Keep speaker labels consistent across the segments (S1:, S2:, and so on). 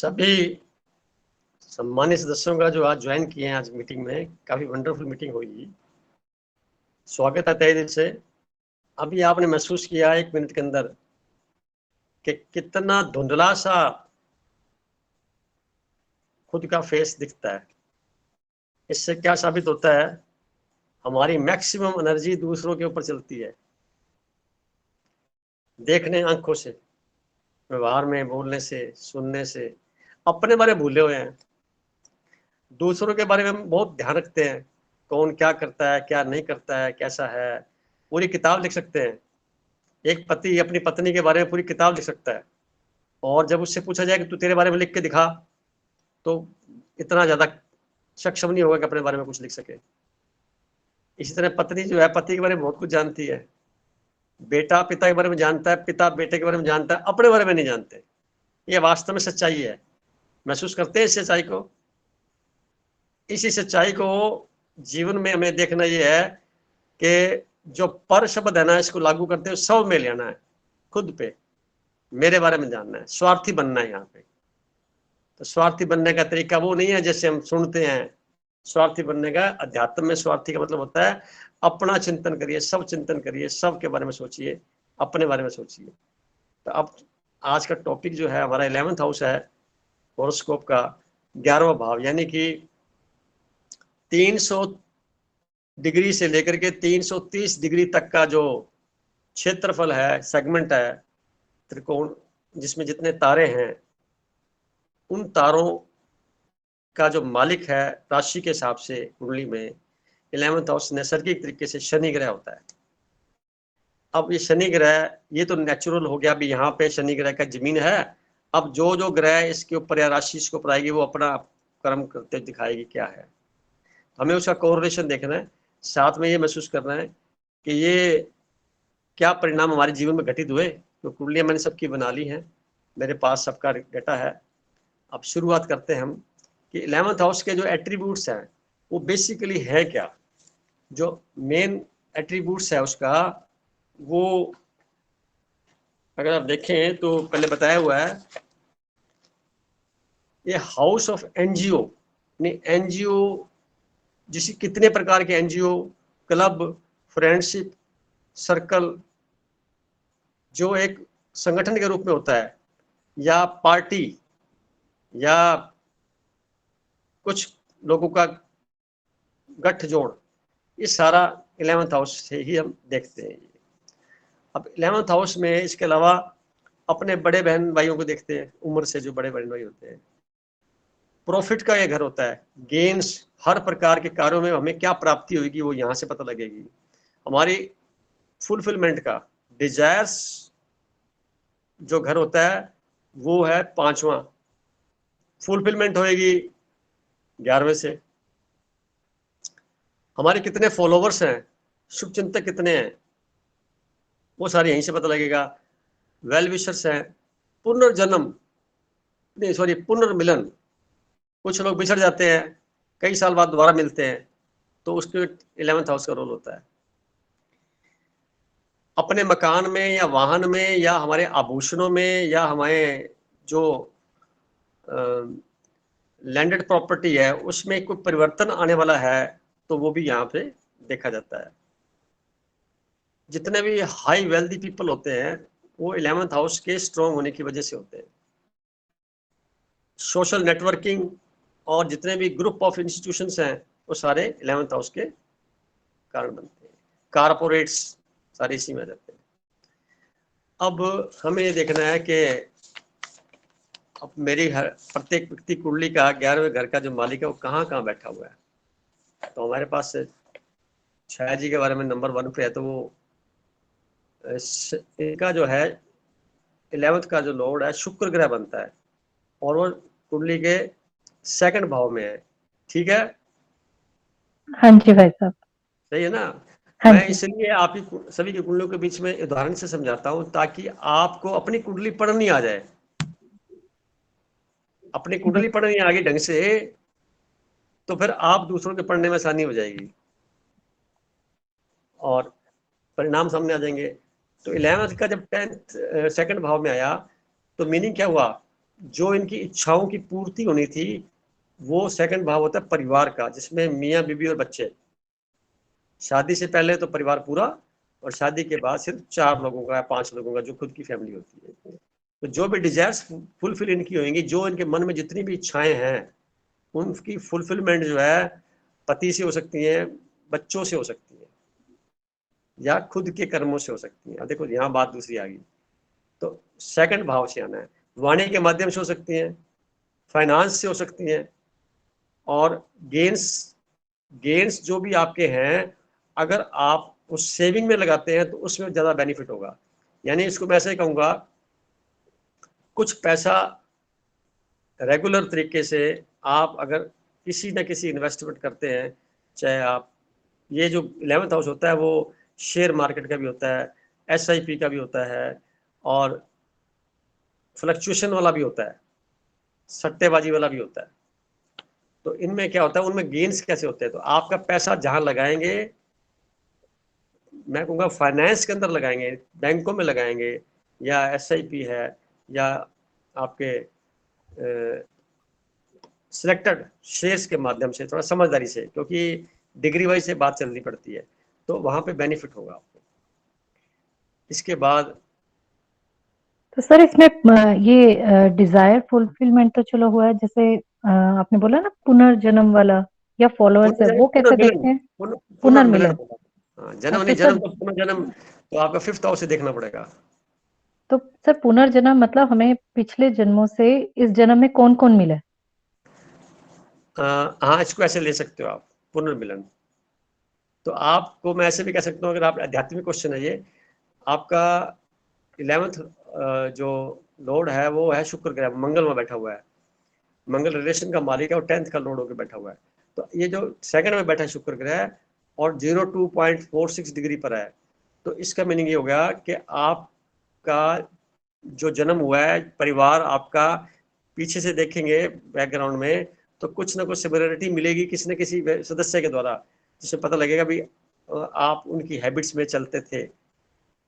S1: सभी सम्मानित सदस्यों का जो आज ज्वाइन किए हैं आज मीटिंग में, काफी वंडरफुल मीटिंग हुई। स्वागत है तहे दिल से। अभी आपने महसूस किया 1 मिनट के अंदर कि कितना धुंधला सा खुद का फेस दिखता है। इससे क्या साबित होता है? हमारी मैक्सिमम एनर्जी दूसरों के ऊपर चलती है, देखने आंखों से, व्यवहार में, बोलने से, सुनने से। अपने बारे में भूले हुए हैं, दूसरों के बारे में हम बहुत ध्यान रखते हैं, कौन क्या करता है, क्या नहीं करता है, कैसा है। पूरी किताब लिख सकते हैं। एक पति अपनी पत्नी के बारे में पूरी किताब लिख सकता है, और जब उससे पूछा जाए कि तू तेरे बारे में लिख के दिखा, तो इतना ज्यादा सक्षम नहीं होगा कि अपने बारे में कुछ लिख सके। इसी तरह पत्नी जो है, पति के बारे में बहुत कुछ जानती है, बेटा पिता के बारे में जानता है, पिता बेटे के बारे में जानता है, अपने बारे में नहीं जानते। ये वास्तव में सच्चाई है। महसूस करते हैं इस सच्चाई को। इसी सच्चाई को जीवन में हमें देखना ये है कि जो पर शब्द है ना, इसको लागू करते हुए सब में लेना है। खुद पे, मेरे बारे में जानना है, स्वार्थी बनना है यहाँ पे। तो स्वार्थी बनने का तरीका वो नहीं है जैसे हम सुनते हैं। स्वार्थी बनने का, अध्यात्म में स्वार्थी का मतलब होता है अपना चिंतन करिए, सब चिंतन करिए, सब के बारे में सोचिए, अपने बारे में सोचिए। तो अब आज का टॉपिक जो है हमारा 11th हाउस है हॉरोस्कोप का, 11वां भाव, यानी कि 300 डिग्री से लेकर के 330 डिग्री तक का जो क्षेत्रफल है, सेगमेंट है, त्रिकोण, जिसमें जितने तारे हैं, उन तारों का जो मालिक है राशि के हिसाब से कुंडली में 11th हाउस नैसर्गिक तरीके से शनि ग्रह होता है। अब ये शनि ग्रह, ये तो नेचुरल हो गया। अभी यहाँ पे शनि ग्रह का जमीन है। अब जो जो ग्रह इसके ऊपर या राशि इसके ऊपर आएगी, वो अपना कर्म करते दिखाएगी क्या है। हमें उसका कोरिलेशन देखना है, साथ में ये महसूस करना है कि ये क्या परिणाम हमारे जीवन में घटित हुए। तो कुंडलियां मैंने सबकी बना ली हैं, मेरे पास सबका डेटा है। अब शुरुआत करते हैं हम कि 11th हाउस के जो एट्रीब्यूट्स हैं वो बेसिकली है क्या। जो मेन एट्रीब्यूट्स है उसका, वो अगर आप देखें तो पहले बताया हुआ है, ये हाउस ऑफ एनजीओ, एनजीओ जिसे कितने प्रकार के एनजीओ, क्लब, फ्रेंडशिप सर्कल, जो एक संगठन के रूप में होता है, या पार्टी, या कुछ लोगों का गठजोड़, ये सारा 11th हाउस से ही हम देखते हैं। अब 11th हाउस में इसके अलावा अपने बड़े बहन भाइयों को देखते हैं, उम्र से जो बड़े बहन भाई होते हैं। प्रॉफिट का ये घर होता है, गेन्स, हर प्रकार के कार्यों में हमें क्या प्राप्ति होगी वो यहाँ से पता लगेगी। हमारी फुलफिलमेंट का, डिजायर्स जो घर होता है वो है 5वां। फुलफिलमेंट होएगी 11वें से। हमारे कितने फॉलोवर्स हैं, शुभचिंतक कितने हैं, वो सारे यहीं से पता लगेगा। वेल विशर्स हैं, पुनर्जन्म नहीं सॉरी पुनर्मिलन, कुछ लोग बिछड़ जाते हैं, कई साल बाद दोबारा मिलते हैं, तो उसके 11th हाउस का रोल होता है। अपने मकान में या वाहन में या हमारे आभूषणों में या हमारे जो लैंडेड प्रॉपर्टी है उसमें कोई परिवर्तन आने वाला है, तो वो भी यहाँ पे देखा जाता है। जितने भी हाई वेल्दी पीपल होते हैं वो 11th हाउस के स्ट्रॉन्ग होने की वजह से होते हैं। सोशल नेटवर्किंग और जितने भी ग्रुप ऑफ इंस्टीट्यूशंस हैं वो सारे 11th हाउस के कारण बनते हैं। कारपोरेट्स सारे इसी में रहते हैं। अब हमें ये देखना है कि अब मेरी हर प्रत्येक व्यक्ति कुंडली का 11वें घर का जो मालिक है वो कहाँ कहाँ बैठा हुआ है। तो हमारे पास छाया जी के बारे में नंबर 1 पे है, तो वो इनका जो है 11th का जो लॉर्ड है शुक्र ग्रह बनता है, और वो कुंडली के 2nd भाव में है। ठीक है,
S2: हाँ जी भाई साहब,
S1: सही है ना।
S2: हाँ
S1: मैं
S2: जी।
S1: इसलिए आप ही सभी की कुंडलियों के बीच में उदाहरण से समझाता हूँ ताकि आपको अपनी कुंडली पढ़नी आ जाए। अपनी कुंडली पढ़नी आ गई ढंग से तो फिर आप दूसरों के पढ़ने में आसानी हो जाएगी और परिणाम सामने आ जाएंगे। तो 11th का जब 10th 2nd भाव में आया तो मीनिंग क्या हुआ जो इनकी इच्छाओं की पूर्ति होनी थी, वो सेकंड भाव होता है परिवार का, जिसमें मियाँ बीबी और बच्चे। शादी से पहले तो परिवार पूरा, और शादी के बाद सिर्फ 4 लोगों का या 5 लोगों का, जो खुद की फैमिली होती है। तो जो भी डिजायर्स फुलफिल इनकी होंगी, जो इनके मन में जितनी भी इच्छाएं हैं, उनकी फुलफिलमेंट जो है पति से हो सकती है, बच्चों से हो सकती है, या खुद के कर्मों से हो सकती है। अब देखो यहाँ बात दूसरी आ गई, तो सेकंड भाव से आना है। वाणी के माध्यम से हो सकती है, फाइनेंस से हो सकती है, और गेन्स गेन्स जो भी आपके हैं, अगर आप उस सेविंग में लगाते हैं तो उसमें ज्यादा बेनिफिट होगा। यानी इसको मैं ऐसे कहूंगा, कुछ पैसा रेगुलर तरीके से आप अगर किसी न किसी इन्वेस्टमेंट करते हैं, चाहे आप, ये जो 11th हाउस होता है वो शेयर मार्केट का भी होता है, SIP का भी होता है, और फ्लक्चुएशन वाला भी होता है, सट्टेबाजी वाला भी होता है। तो इनमें क्या होता है, उनमें गेन्स कैसे होते हैं, तो आपका पैसा जहां लगाएंगे, मैं कहूँगा फाइनेंस के अंदर लगाएंगे, बैंकों में लगाएंगे, या SIP है, या आपके सिलेक्टेड शेयर्स के माध्यम से, थोड़ा समझदारी से, क्योंकि डिग्री वाइज से बात चलनी पड़ती है, तो वहां पे बेनिफिट होगा आपको। इसके बाद
S2: तो सर इसमें ये डिजायर फुलफिलमेंट तो चलो हुआ है, जैसे आपने बोला ना पुनर्जन्म वाला या फॉलोअर्स है, वो कैसे
S1: पुनर्मिलन,
S2: देखते हैं?
S1: पुनर्मिलन
S2: पुनर्मिलन।
S1: होगा। हाँ, जन्म
S2: तो
S1: नहीं, जन्म
S2: सर,
S1: तो पुनर्जन्म तो आपका 5th हाउस से देखना पड़ेगा।
S2: तो सर पुनर्जन्म मतलब हमें पिछले जन्मों से इस जन्म में कौन कौन मिला है?
S1: हाँ, इसको ऐसे ले सकते हो आप, पुनर्मिलन। तो आपको मैं ऐसे भी कह सकता हूँ, अगर आप आध्यात्मिक क्वेश्चन है ये, आपका 11th जो लॉर्ड है वो है शुक्र ग्रह, मंगल में बैठा हुआ है, मंगल रिलेशन का मालिक है, और 10th का लॉर्ड होकर बैठा हुआ है। तो ये जो सेकंड में बैठा है शुक्र ग्रह, और 02.46 डिग्री पर है, तो इसका मीनिंग ये हो गया कि आपका जो जन्म हुआ है, परिवार आपका, पीछे से देखेंगे बैकग्राउंड में, तो कुछ ना कुछ सिमिलरिटी मिलेगी किसी न किसी सदस्य के द्वारा, जिससे पता लगेगा भी आप उनकी हैबिट्स में चलते थे।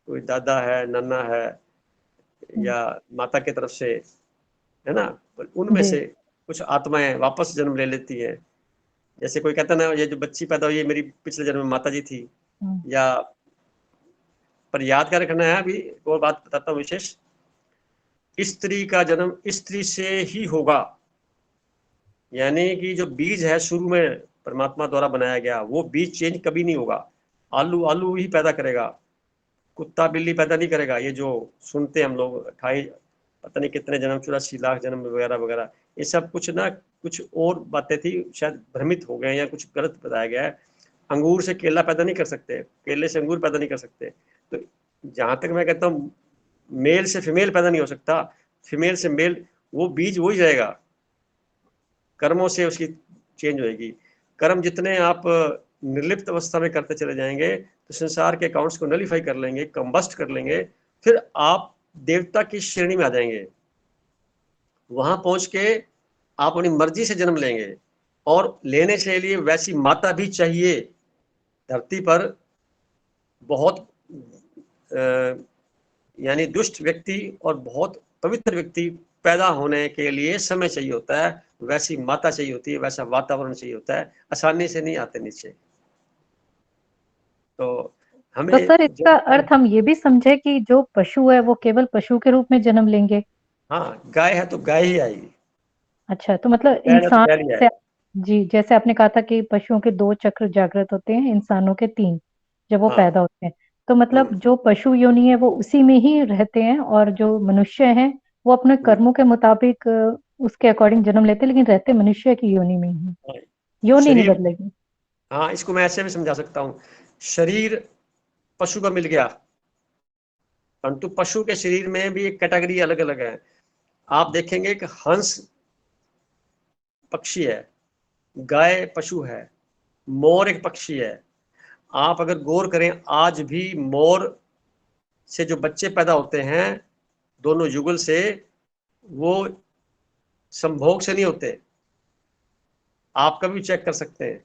S1: कोई दादा है, नन्ना है,
S2: हम्म,
S1: या माता की तरफ से, है ना, उनमें
S2: जी।
S1: से कुछ आत्माएं वापस जन्म ले लेती हैं। जैसे कोई कहता ना, ये जो बच्ची पैदा हुई है मेरी पिछले जन्म में माता जी थी,
S2: हम्म,
S1: या, पर याद क्या रखना है, अभी और बात बताता हूँ विशेष, स्त्री का जन्म स्त्री से ही होगा। यानी कि जो बीज है शुरू में परमात्मा द्वारा बनाया गया, वो बीज चेंज कभी नहीं होगा। आलू आलू ही पैदा करेगा, कुत्ता बिल्ली पैदा नहीं करेगा। ये जो सुनते हैं हम लोग, 28 पता नहीं कितने जन्म, 84 लाख जन्म वगैरह वगैरह, ये सब कुछ ना, कुछ और बातें थी, शायद भ्रमित हो गए या कुछ गलत बताया गया है। अंगूर से केला पैदा नहीं कर सकते, केले से अंगूर पैदा नहीं कर सकते। तो जहां तक मैं कहता हूँ, मेल से फीमेल पैदा नहीं हो सकता, फीमेल से मेल, वो बीज वही जाएगा, कर्मों से उसकी चेंज होएगी। कर्म जितने आप निर्लिप्त अवस्था में करते चले जाएंगे, तो संसार के अकाउंट्स को नलीफाई कर लेंगे, कंबस्ट कर लेंगे, फिर आप देवता की श्रेणी में आ जाएंगे। वहां पहुंच के आप अपनी मर्जी से जन्म लेंगे, और लेने के लिए वैसी माता भी चाहिए। धरती पर बहुत यानी दुष्ट व्यक्ति और बहुत पवित्र व्यक्ति पैदा होने के लिए समय चाहिए होता है, वैसी माता चाहिए होती है, वैसा वातावरण चाहिए होता है, आसानी से नहीं आते नीचे। तो
S2: तो
S1: हमें
S2: सर
S1: जो,
S2: इसका अर्थ हम ये भी समझे कि जो पशु है वो केवल पशु के रूप में जन्म लेंगे?
S1: हाँ, गाय है तो गाय ही आएगी,
S2: अच्छा, तो मतलब
S1: बैल है तो
S2: इंसान
S1: बैल ही
S2: से,
S1: आएगा।
S2: जी, जैसे आपने कहा था कि पशुओं के 2 चक्र जागृत होते हैं, इंसानों के 3 जब वो
S1: हाँ।
S2: पैदा होते हैं। तो मतलब
S1: हम्म,
S2: जो पशु योनि है वो उसी में ही रहते हैं, और जो मनुष्य हैं वो अपने
S1: हम्म,
S2: कर्मों के मुताबिक उसके अकॉर्डिंग जन्म लेते हैं, लेकिन रहते मनुष्य की योनि में ही।
S1: हाँ।
S2: योनि नहीं
S1: शरीर,
S2: बदलेगी।
S1: हाँ, इसको मैं ऐसे भी समझा सकता हूँ। शरीर पशु का मिल गया, परंतु पशु के शरीर में भी एक कैटेगरी अलग अलग है। आप देखेंगे कि हंस पक्षी है, गाय पशु है, मोर एक पक्षी है। आप अगर गौर करें, आज भी मोर से जो बच्चे पैदा होते हैं, दोनों युगल से, वो संभोग से नहीं होते। आप कभी चेक कर सकते हैं,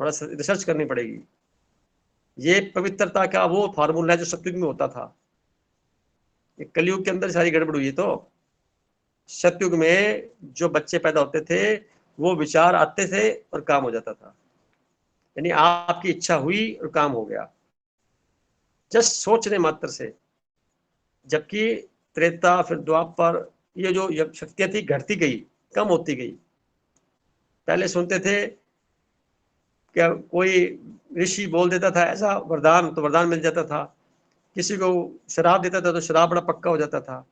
S1: थोड़ा सा रिसर्च करनी पड़ेगी। ये पवित्रता का वो फार्मूला है जो सतयुग में होता था, ये कलयुग के अंदर सारी गड़बड़ हुई। तो सतयुग में जो बच्चे पैदा होते थे वो विचार आते थे और काम हो जाता था, यानी आपकी इच्छा हुई और काम हो गया जस्ट सोचने मात्र से। जबकि त्रेता फिर द्वापर ये जो शक्तियां थी घटती गई, कम होती गई। पहले सुनते थे क्या कोई ऋषि बोल देता था ऐसा वरदान तो वरदान मिल जाता था, किसी को शराब देता था तो शराब बड़ा पक्का हो जाता था।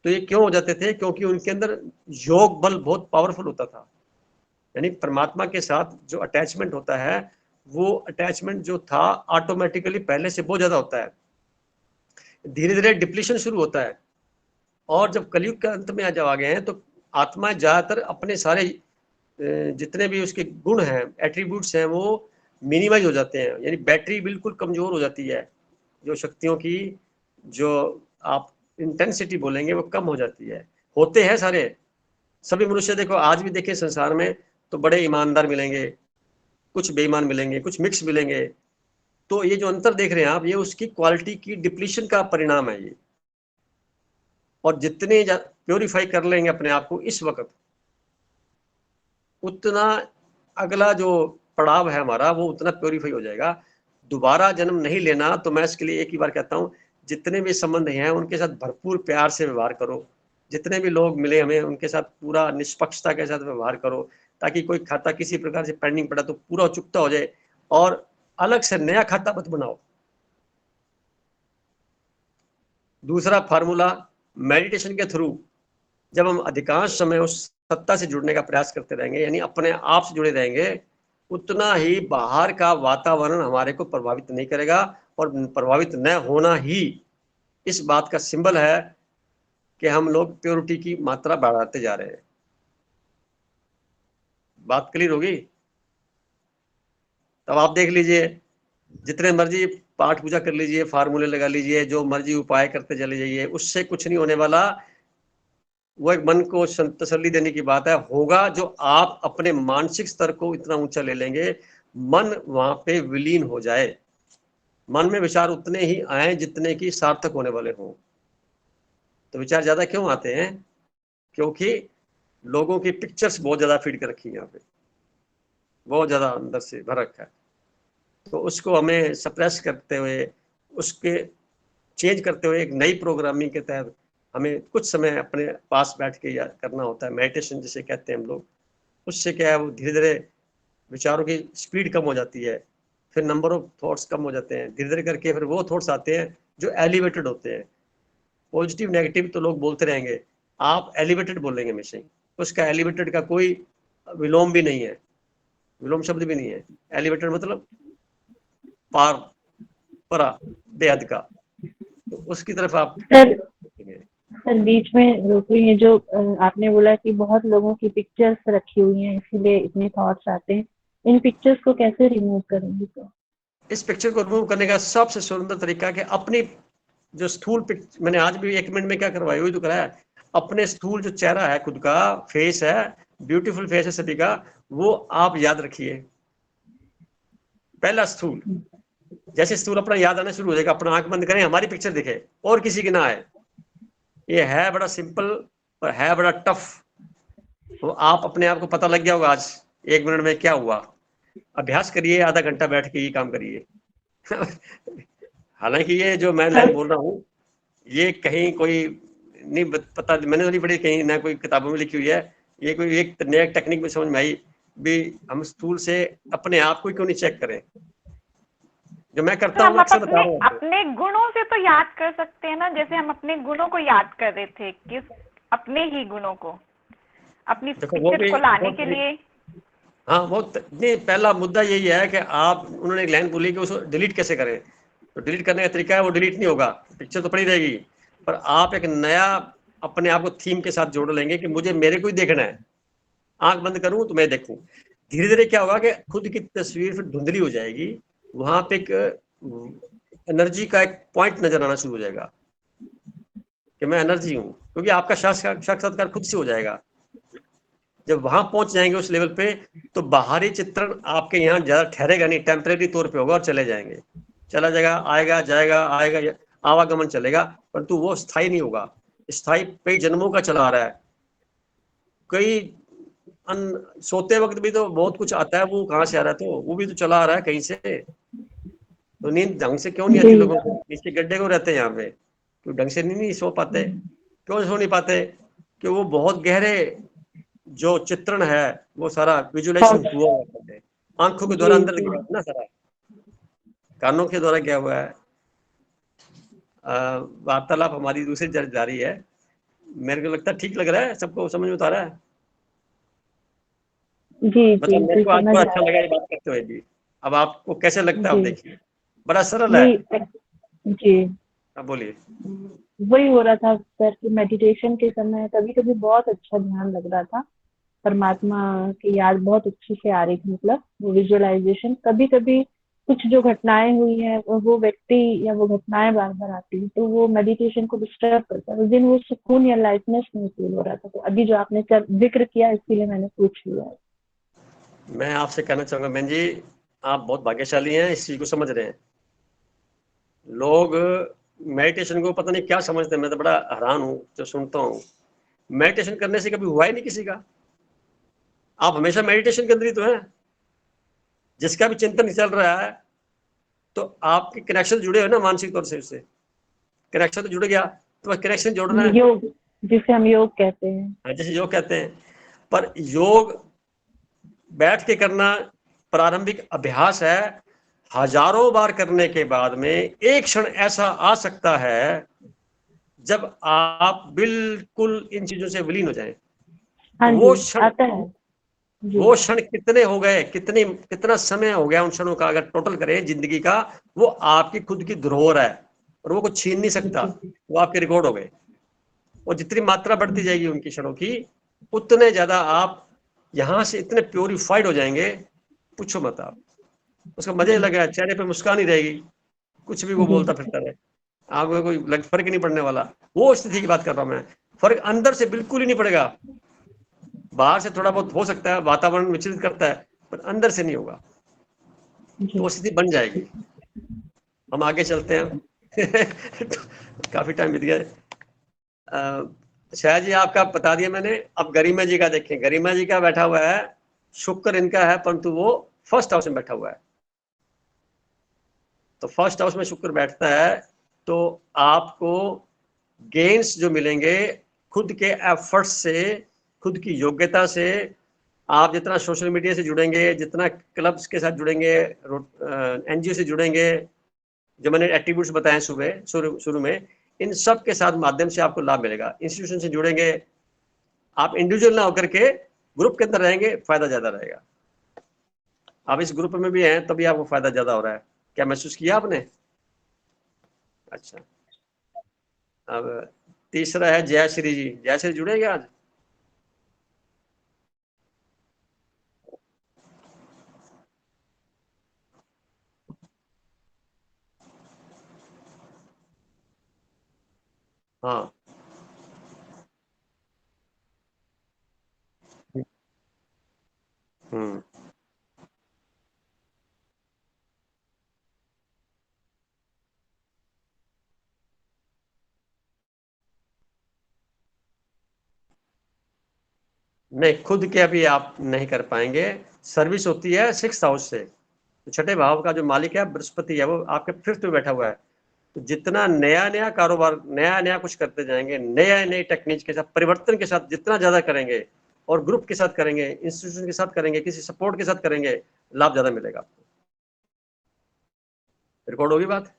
S1: तो ये क्यों हो जाते थे? क्योंकि उनके अंदर योग बल बहुत पावरफुल होता था, यानी परमात्मा के साथ जो अटैचमेंट होता है वो अटैचमेंट जो था ऑटोमेटिकली पहले से बहुत ज्यादा होता है। धीरे धीरे डिप्लीशन शुरू होता है और जब कलयुग के अंत में जब आ गए हैं तो आत्मा ज्यादातर अपने सारे जितने भी उसके गुण हैं, एट्रीब्यूट्स हैं, वो मिनिमाइज हो जाते हैं, यानी बैटरी बिल्कुल कमजोर हो जाती है। जो शक्तियों की जो आप इंटेंसिटी बोलेंगे वो कम हो जाती है। होते हैं सारे सभी मनुष्य, देखो आज भी देखें संसार में तो बड़े ईमानदार मिलेंगे, कुछ बेईमान मिलेंगे, कुछ मिक्स मिलेंगे। तो ये जो अंतर देख रहे हैं आप, ये उसकी क्वालिटी की डिप्लीशन का परिणाम है ये। और जितने प्योरीफाई कर लेंगे अपने आप को इस वक्त, उतना अगला जो पड़ाव है हमारा वो उतना प्योरीफाई हो जाएगा। दोबारा जन्म नहीं लेना, तो मैं इसके लिए एक ही बार कहता हूँ, जितने भी संबंध हैं उनके साथ भरपूर प्यार से व्यवहार करो। जितने भी लोग मिले हमें उनके साथ पूरा निष्पक्षता के साथ व्यवहार करो, ताकि कोई खाता किसी प्रकार से पेंडिंग पड़ा तो पूरा चुकता हो जाए, और अलग से नया खाता मत बनाओ। दूसरा फार्मूला, मेडिटेशन के थ्रू जब हम अधिकांश समय उस सत्ता से जुड़ने का प्रयास करते रहेंगे, यानी अपने आप से जुड़े रहेंगे, उतना ही बाहर का वातावरण हमारे को प्रभावित नहीं करेगा। और प्रभावित न होना ही इस बात का सिंबल है कि हम लोग प्योरिटी की मात्रा बढ़ाते जा रहे हैं। बात क्लियर होगी? तब आप देख लीजिए, जितने मर्जी पाठ पूजा कर लीजिए, फार्मूले लगा लीजिए, जो मर्जी उपाय करते चले जाइए, उससे कुछ नहीं होने वाला। वो एक मन को तसल्ली देने की बात है, होगा जो आप अपने मानसिक स्तर को इतना ऊंचा ले लेंगे, मन वहां पे विलीन हो जाए, मन में विचार उतने ही आए जितने की सार्थक होने वाले हों। तो विचार ज्यादा क्यों आते हैं? क्योंकि लोगों की पिक्चर्स बहुत ज्यादा फीड कर रखी है, यहाँ पे बहुत ज्यादा अंदर से भर रखा है। तो उसको हमें सप्रेस करते हुए, उसके चेंज करते हुए, एक नई प्रोग्रामिंग के तहत हमें कुछ समय अपने पास बैठ के याद करना होता है, मेडिटेशन जिसे कहते हैं हम लोग। उससे क्या है, वो धीरे धीरे विचारों की स्पीड कम हो जाती है, फिर नंबर ऑफ थॉट्स कम हो जाते हैं, धीरे धीरे करके फिर वो थॉट्स आते हैं जो एलिवेटेड होते हैं। पॉजिटिव नेगेटिव तो लोग बोलते रहेंगे, आप एलिवेटेड बोलेंगे हमेशा ही। उसका एलिवेटेड का कोई विलोम भी नहीं है, विलोम शब्द भी नहीं है। एलिवेटेड मतलब पार, परा, बेहद का। तो उसकी तरफ आप
S2: सर बीच में रोकिए, ये जो आपने बोला कि बहुत लोगों की पिक्चर्स रखी हुई हैं इसीलिए इतने थॉट्स आते हैं, इन पिक्चर्स को कैसे रिमूव करेंगे? तो
S1: इस पिक्चर को रिमूव करने का सबसे सुंदर तरीका कि अपनी जो स्थूल पिक्चर, मैंने आज भी 1 मिनट में क्या करवाया, वही तो कराया। अपने स्थूल जो चेहरा है, खुद का फेस है, ब्यूटीफुल फेस है सभी का, वो आप याद रखिए। पहला स्थूल, जैसे स्थूल अपना याद आना शुरू हो जाएगा, अपना आंख बंद करें, हमारी पिक्चर दिखे और किसी की ना आए। ये है बड़ा सिंपल और है बड़ा टफ। तो आप अपने आप को पता लग गया होगा आज 1 मिनट में क्या हुआ। अभ्यास करिए, आधा घंटा बैठ के ये काम करिए। हालांकि ये जो मैं लाइन बोल रहा हूँ, ये कहीं कोई नहीं पता, मैंने तो नहीं पढ़ी कहीं, ना कोई किताबों में लिखी हुई है। ये कोई एक नया टेक्निक में समझ में आई भी, हम स्थूल से अपने आप को क्यों नहीं चेक करें। जो मैं करता हूँ अक्सर बता रहा हूँ।
S3: अपने गुणों से तो याद कर सकते हैं ना, जैसे हम अपने गुणों को याद कर रहे थे, किस अपने ही गुणों को अपनी पिक्चर को लाने के लिए।
S1: हाँ, वो नहीं, पहला मुद्दा यही है कि आप, उन्होंने एक लाइन बोली कि उसको डिलीट कैसे करें। तो डिलीट करने का तरीका है, वो डिलीट नहीं होगा, पिक्चर तो पड़ी रहेगी, पर आप एक नया अपने आप को थीम के साथ जोड़ लेंगे कि मुझे मेरे को ही देखना है। आंख बंद करूं तो मैं देखूं। धीरे धीरे क्या होगा कि खुद की तस्वीर फिर धुंधली हो जाएगी, वहां पे एक एनर्जी का एक पॉइंट नजर आना शुरू हो जाएगा कि मैं एनर्जी हूं, क्योंकि आपका साक्षात्कार खुद से हो जाएगा। जब वहां पहुंच जाएंगे उस लेवल पे, तो बाहरी चित्रण आपके यहाँ ज्यादा ठहरेगा नहीं, टेम्परेरी तौर पे होगा और चले जाएंगे, चला जाएगा, आएगा जाएगा, आएगा, आवागमन चलेगा, परंतु वो स्थायी नहीं होगा। स्थायी कई जन्मों का चला आ रहा है, कई सोते वक्त भी तो बहुत कुछ आता है, वो कहाँ से आ रहा है, तो वो भी तो चला आ रहा है कहीं से। तो नींद ढंग से क्यों नहीं आती लोगों को? नीचे गड्ढे को रहते हैं यहाँ पे, क्यों ढंग से नहीं सो पाते? क्यों सो नहीं पाते? कि वो बहुत गहरे जो चित्रण है वो सारा विजुअलाइजेशन हुआ है, आंखों के द्वारा अंदर गया ना, सारा कानों के द्वारा गया हुआ है। वार्तालाप हमारी दूसरी जारी है। मेरे को लगता है ठीक लग रहा है, सबको समझ में आ रहा है?
S2: जी
S1: मतलब मेरे को आज
S2: समझ
S1: बड़ा
S2: आ
S1: अच्छा
S2: रहा
S1: लगा
S2: है।
S1: ये बात करते हुए भी। अब आपको कैसे लगता है? आप
S2: जी
S1: देखिए, बड़ा सरल है।
S2: नहीं, जी
S1: अब बोलिए।
S2: वही हो रहा था सर कि मेडिटेशन के समय कभी कभी बहुत अच्छा ध्यान लग रहा था, परमात्मा की याद बहुत अच्छी से आ रही थी, मतलब वो विजुअलाइजेशन। कभी कभी कुछ जो घटनाएं हुई हैं वो व्यक्ति या वो घटनाएं बार बार आती हैं, तो वो मेडिटेशन को डिस्टर्ब करता है। उस दिन वो सुकून या लाइटनेस नहीं फील हो रहा था, तो अभी जो आपने जिक्र किया इसीलिए मैंने पूछ लिया है।
S1: मैं आपसे कहना चाहूंगा बहन जी, आप बहुत भाग्यशाली हैं, इस चीज को समझ रहे हैं। लोग मेडिटेशन को पता नहीं क्या समझते हैं, मैं तो बड़ा हैरान हूँ जो सुनता हूँ। मेडिटेशन करने से कभी हुआ ही नहीं किसी का। आप हमेशा मेडिटेशन के अंदर ही तो हैं। जिसका भी चिंतन चल रहा है तो आपके कनेक्शन जुड़े हुए ना मानसिक तौर से, उससे कनेक्शन तो जुड़ गया, तो बस कनेक्शन जोड़ना है।
S2: योग, जिसे हम योग कहते हैं।
S1: जैसे योग कहते हैं, पर योग बैठ के करना प्रारंभिक अभ्यास है। हजारों बार करने के बाद में एक क्षण ऐसा आ सकता है जब आप बिल्कुल इन चीजों से विलीन हो जाएं।
S2: हाँ
S1: तो
S2: जी,
S1: वो क्षण,
S2: आता है जी।
S1: वो क्षण कितने हो गए, कितना समय हो गया उन क्षणों का, अगर टोटल करें जिंदगी का, वो आपकी खुद की धरोहर है और वो कुछ छीन नहीं सकता। वो आपके रिकॉर्ड हो गए। और जितनी मात्रा बढ़ती जाएगी उनकी क्षणों की, उतने ज्यादा आप यहां से इतने प्योरीफाइड हो जाएंगे, पूछो मत आप। उसका मजा ही लगा, चेहरे पे मुस्कान ही रहेगी, कुछ भी वो
S2: जी
S1: बोलता फिरता रहे, आपको कोई फर्क ही नहीं पड़ने वाला। वो स्थिति की बात कर रहा हूं मैं। फर्क अंदर से बिल्कुल ही नहीं पड़ेगा। बाहर से थोड़ा बहुत हो सकता है, वातावरण विचलित करता है, पर अंदर से नहीं होगा। तो वो स्थिति बन जाएगी। हम आगे चलते हैं। तो काफी टाइम बीत गया। शायद जी आपका बता दिया मैंने। अब गरिमा जी का देखें। गरिमा जी का बैठा हुआ है, शुक्र इनका है, परंतु वो फर्स्ट हाउस में बैठा हुआ है। तो फर्स्ट हाउस में शुक्र बैठता है तो आपको गेन्स जो मिलेंगे खुद के एफर्ट्स से, खुद की योग्यता से। आप जितना सोशल मीडिया से जुड़ेंगे, जितना क्लब्स के साथ जुड़ेंगे, एनजीओ से जुड़ेंगे, जो मैंने एट्रीब्यूट्स बताए सुबह शुरू में, इन सब के साथ माध्यम से आपको लाभ मिलेगा। इंस्टीट्यूशन से जुड़ेंगे, आप इंडिविजुअल ना होकर के ग्रुप के अंदर रहेंगे, फायदा ज्यादा रहेगा। आप इस ग्रुप में भी हैं तभी आपको फायदा ज्यादा हो रहा है। क्या महसूस किया आपने? अच्छा। अब तीसरा है जयश्री जी। जयश्री जुड़ेंगे आज? हाँ। हम्म। नहीं, खुद के अभी आप नहीं कर पाएंगे। सर्विस होती है सिक्स हाउस से। तो छठे भाव का जो मालिक है बृहस्पति है, वो आपके फिफ्थ में बैठा हुआ है। तो जितना नया नया कारोबार, नया नया कुछ करते जाएंगे, नया नई टेक्निक के साथ, परिवर्तन के साथ जितना ज्यादा करेंगे, और ग्रुप के साथ करेंगे, इंस्टीट्यूशन के साथ करेंगे, किसी सपोर्ट के साथ करेंगे, लाभ ज्यादा मिलेगा आपको। रिकॉर्ड होगी बात।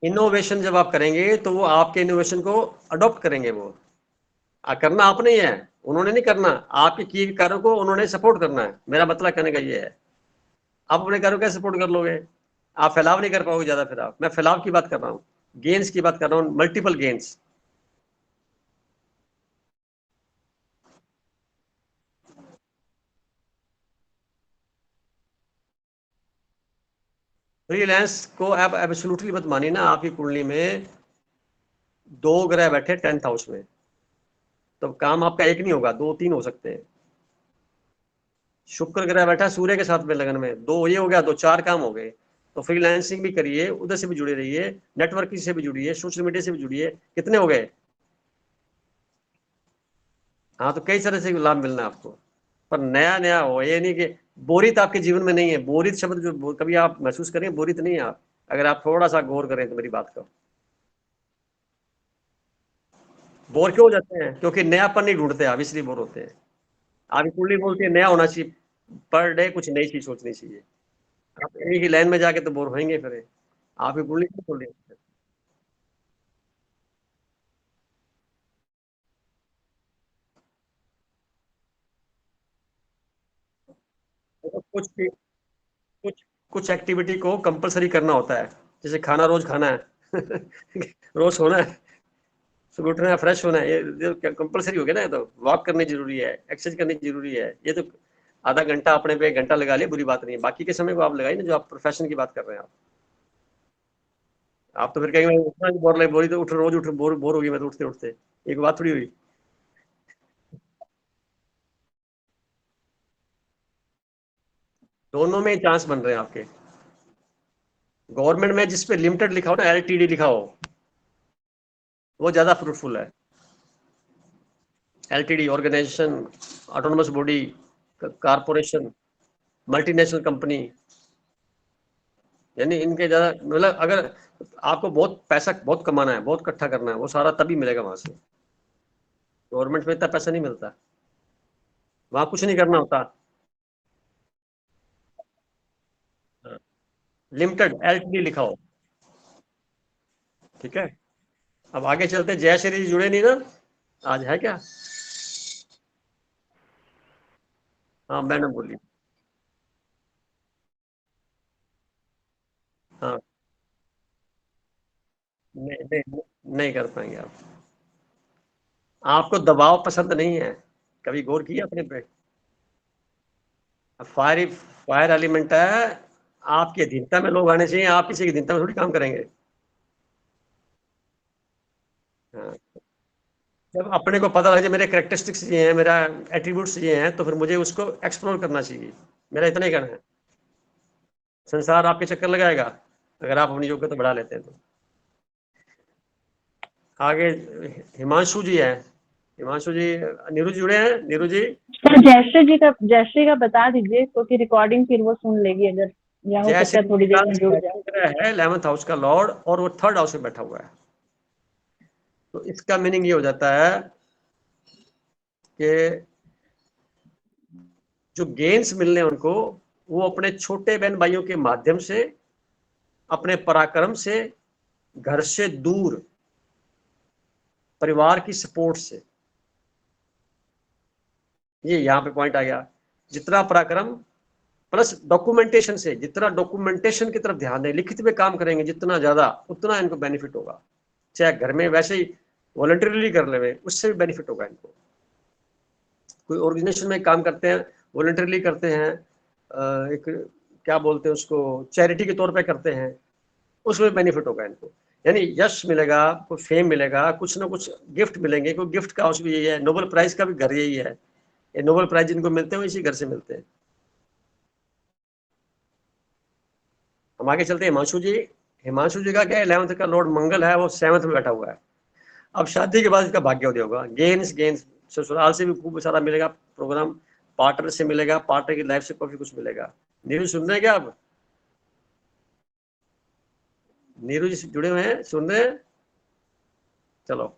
S1: इनोवेशन जब आप करेंगे तो वो आपके इनोवेशन को अडॉप्ट करेंगे। वो करना आपने ही है, उन्होंने नहीं करना। आपके किए कार्यों को उन्होंने सपोर्ट करना है। मेरा मतलब कहने का ये है। आप अपने कार्यों को कैसे सपोर्ट कर लोगे? आप फैलाव नहीं कर पाओगे ज्यादा। फिर आप, मैं फैलाव की बात कर रहा हूँ, गेन्स की बात कर रहा हूँ, मल्टीपल गेन्स। फ्रीलांस को आप एब्सोल्युटली मत मानिए ना। आपकी कुंडली में दो ग्रह बैठे 10th हाउस में, तो काम आपका एक नहीं होगा, दो तीन हो सकते हैं। शुक्र ग्रह बैठा सूर्य के साथ में लगन में, दो ये हो गया, दो चार काम हो गए। तो फ्रीलांसिंग भी करिए, उधर से भी जुड़े रहिए, नेटवर्किंग से भी जुड़िए, सोशल मीडिया से भी जुड़िए। कितने हो गए? हाँ, तो कई तरह से लाभ मिलना है आपको, पर नया नया हो। ये नहीं कि बोरियत आपके जीवन में नहीं है। बोरियत शब्द जो कभी आप महसूस करें, बोरियत नहीं है आप, अगर आप थोड़ा सा गौर करें तो मेरी बात का। बोर क्यों हो जाते हैं? क्योंकि नयापन नहीं ढूंढते आप, इसलिए बोर होते हैं। आप कुंडली बोलते हैं नया होना चाहिए, पर डे कुछ नई चीज सोचनी चाहिए। आप एक ही लाइन में जाके तो बोर होंगे फिर। आप ही कुंडली क्यों खोल रहे हैं? तो कुछ कुछ एक्टिविटी को कंपलसरी करना होता है। जैसे खाना रोज खाना है रोज सोना है, सुबह उठना है, फ्रेश होना है, ये कंपलसरी हो गया ना। ये तो वॉक करनी जरूरी है, एक्सरसाइज करनी जरूरी है। ये तो आधा घंटा अपने पे, 1 घंटा लगा लिया, बुरी बात नहीं है। बाकी के समय को आप लगाइए ना, जो आप प्रोफेशन की बात कर रहे हैं। आप तो फिर कहेंगे मैं उठना बोर लगे, बोरी तो उठ, रोज उठ, बोर बोर होगी मैं तो उठते उठते। एक बात थोड़ी हुई। दोनों में चांस बन रहे हैं आपके। गवर्नमेंट में जिस पे लिमिटेड लिखा हो ना, LTD लिखा हो, वो ज्यादा फ्रूटफुल है। LTD organisation, autonomous body, corporation, multinational company, यानी इनके ज्यादा, मतलब अगर आपको बहुत पैसा बहुत कमाना है, बहुत इकट्ठा करना है, वो सारा तभी मिलेगा वहां से। गवर्नमेंट में इतना पैसा नहीं मिलता, वहां कुछ नहीं करना होता। लिमिटेड LTD लिखा हो, ठीक है। अब आगे चलते, जय श्री जी जुड़े नहीं ना आज, है क्या? हाँ, मैडम बोलिए। हाँ, नहीं नहीं, नहीं कर पाएंगे आप। आपको दबाव पसंद नहीं है, कभी गौर किया अपने पे? फायर फायर एलिमेंट है, आपकी अधीनता में लोग आने चाहिए, आप किसी की अधीनता में थोड़ी काम करेंगे। हाँ, जब अपने को पता लगे मेरे कैरेक्टरिस्टिक्स ये हैं, मेरा एट्रीब्यूट्स ये हैं, तो फिर मुझे उसको एक्सप्लोर करना चाहिए। मेरा इतना ही कहना है। संसार आपके चक्कर लगाएगा अगर आप अपनी योग्यता बढ़ा लेते हैं तो। आगे हिमांशु जी है। हिमांशु जी, नीरू जी जुड़े हैं? नीरू जी,
S2: सर जयश्री का बता दीजिए, क्योंकि रिकॉर्डिंग फिर वो सुन लेगी अगर, या हो
S1: जय
S2: सकता
S1: श्री
S2: है थोड़ी
S1: का
S2: देर में जुड़ जाए।
S1: ग्रह है 11th हाउस का लॉर्ड, और वो 3rd हाउस में बैठा हुआ है। तो इसका मीनिंग ये हो जाता है कि जो गेन्स मिलने उनको, वो अपने छोटे बहन भाइयों के माध्यम से, अपने पराक्रम से, घर से दूर, परिवार की सपोर्ट से। ये यहाँ पे पॉइंट आ गया। जितना पराक्रम प्लस डॉक्यूमेंटेशन से, जितना डॉक्यूमेंटेशन की तरफ ध्यान दें, लिखित में काम करेंगे जितना ज्यादा, उतना इनको बेनिफिट होगा। चाहे घर में वैसे ही वॉलंटरीली कर ले, उससे भी बेनिफिट होगा इनको। कोई ऑर्गेनाइजेशन में काम करते हैं, वॉलंटरीली करते हैं, एक क्या बोलते हैं उसको, चैरिटी के तौर पे करते हैं, उसमें बेनिफिट होगा इनको। यानी यश मिलेगा, कोई फेम मिलेगा, कुछ ना कुछ गिफ्ट मिलेंगे। कोई गिफ्ट का हाउस भी यही है, नोबेल प्राइज का भी घर यही है। ये नोबेल प्राइज जिनको मिलते हैं वो इसी घर से मिलते हैं। हम आगे चलते हैं। हिमांशु जी, हिमांशु जी का क्या है, 11th का लॉर्ड मंगल है, वो 7th में बैठा हुआ है। अब शादी के बाद इसका भाग्योदय होगा। गेन्स गेन्स, ससुराल से भी खूब सारा मिलेगा प्रोग्राम, पार्टनर से मिलेगा, पार्टनर की लाइफ से काफी कुछ मिलेगा। नीरू सुन रहे हैं क्या आप? नीरू जी जुड़े हुए हैं, सुन रहे हैं? चलो,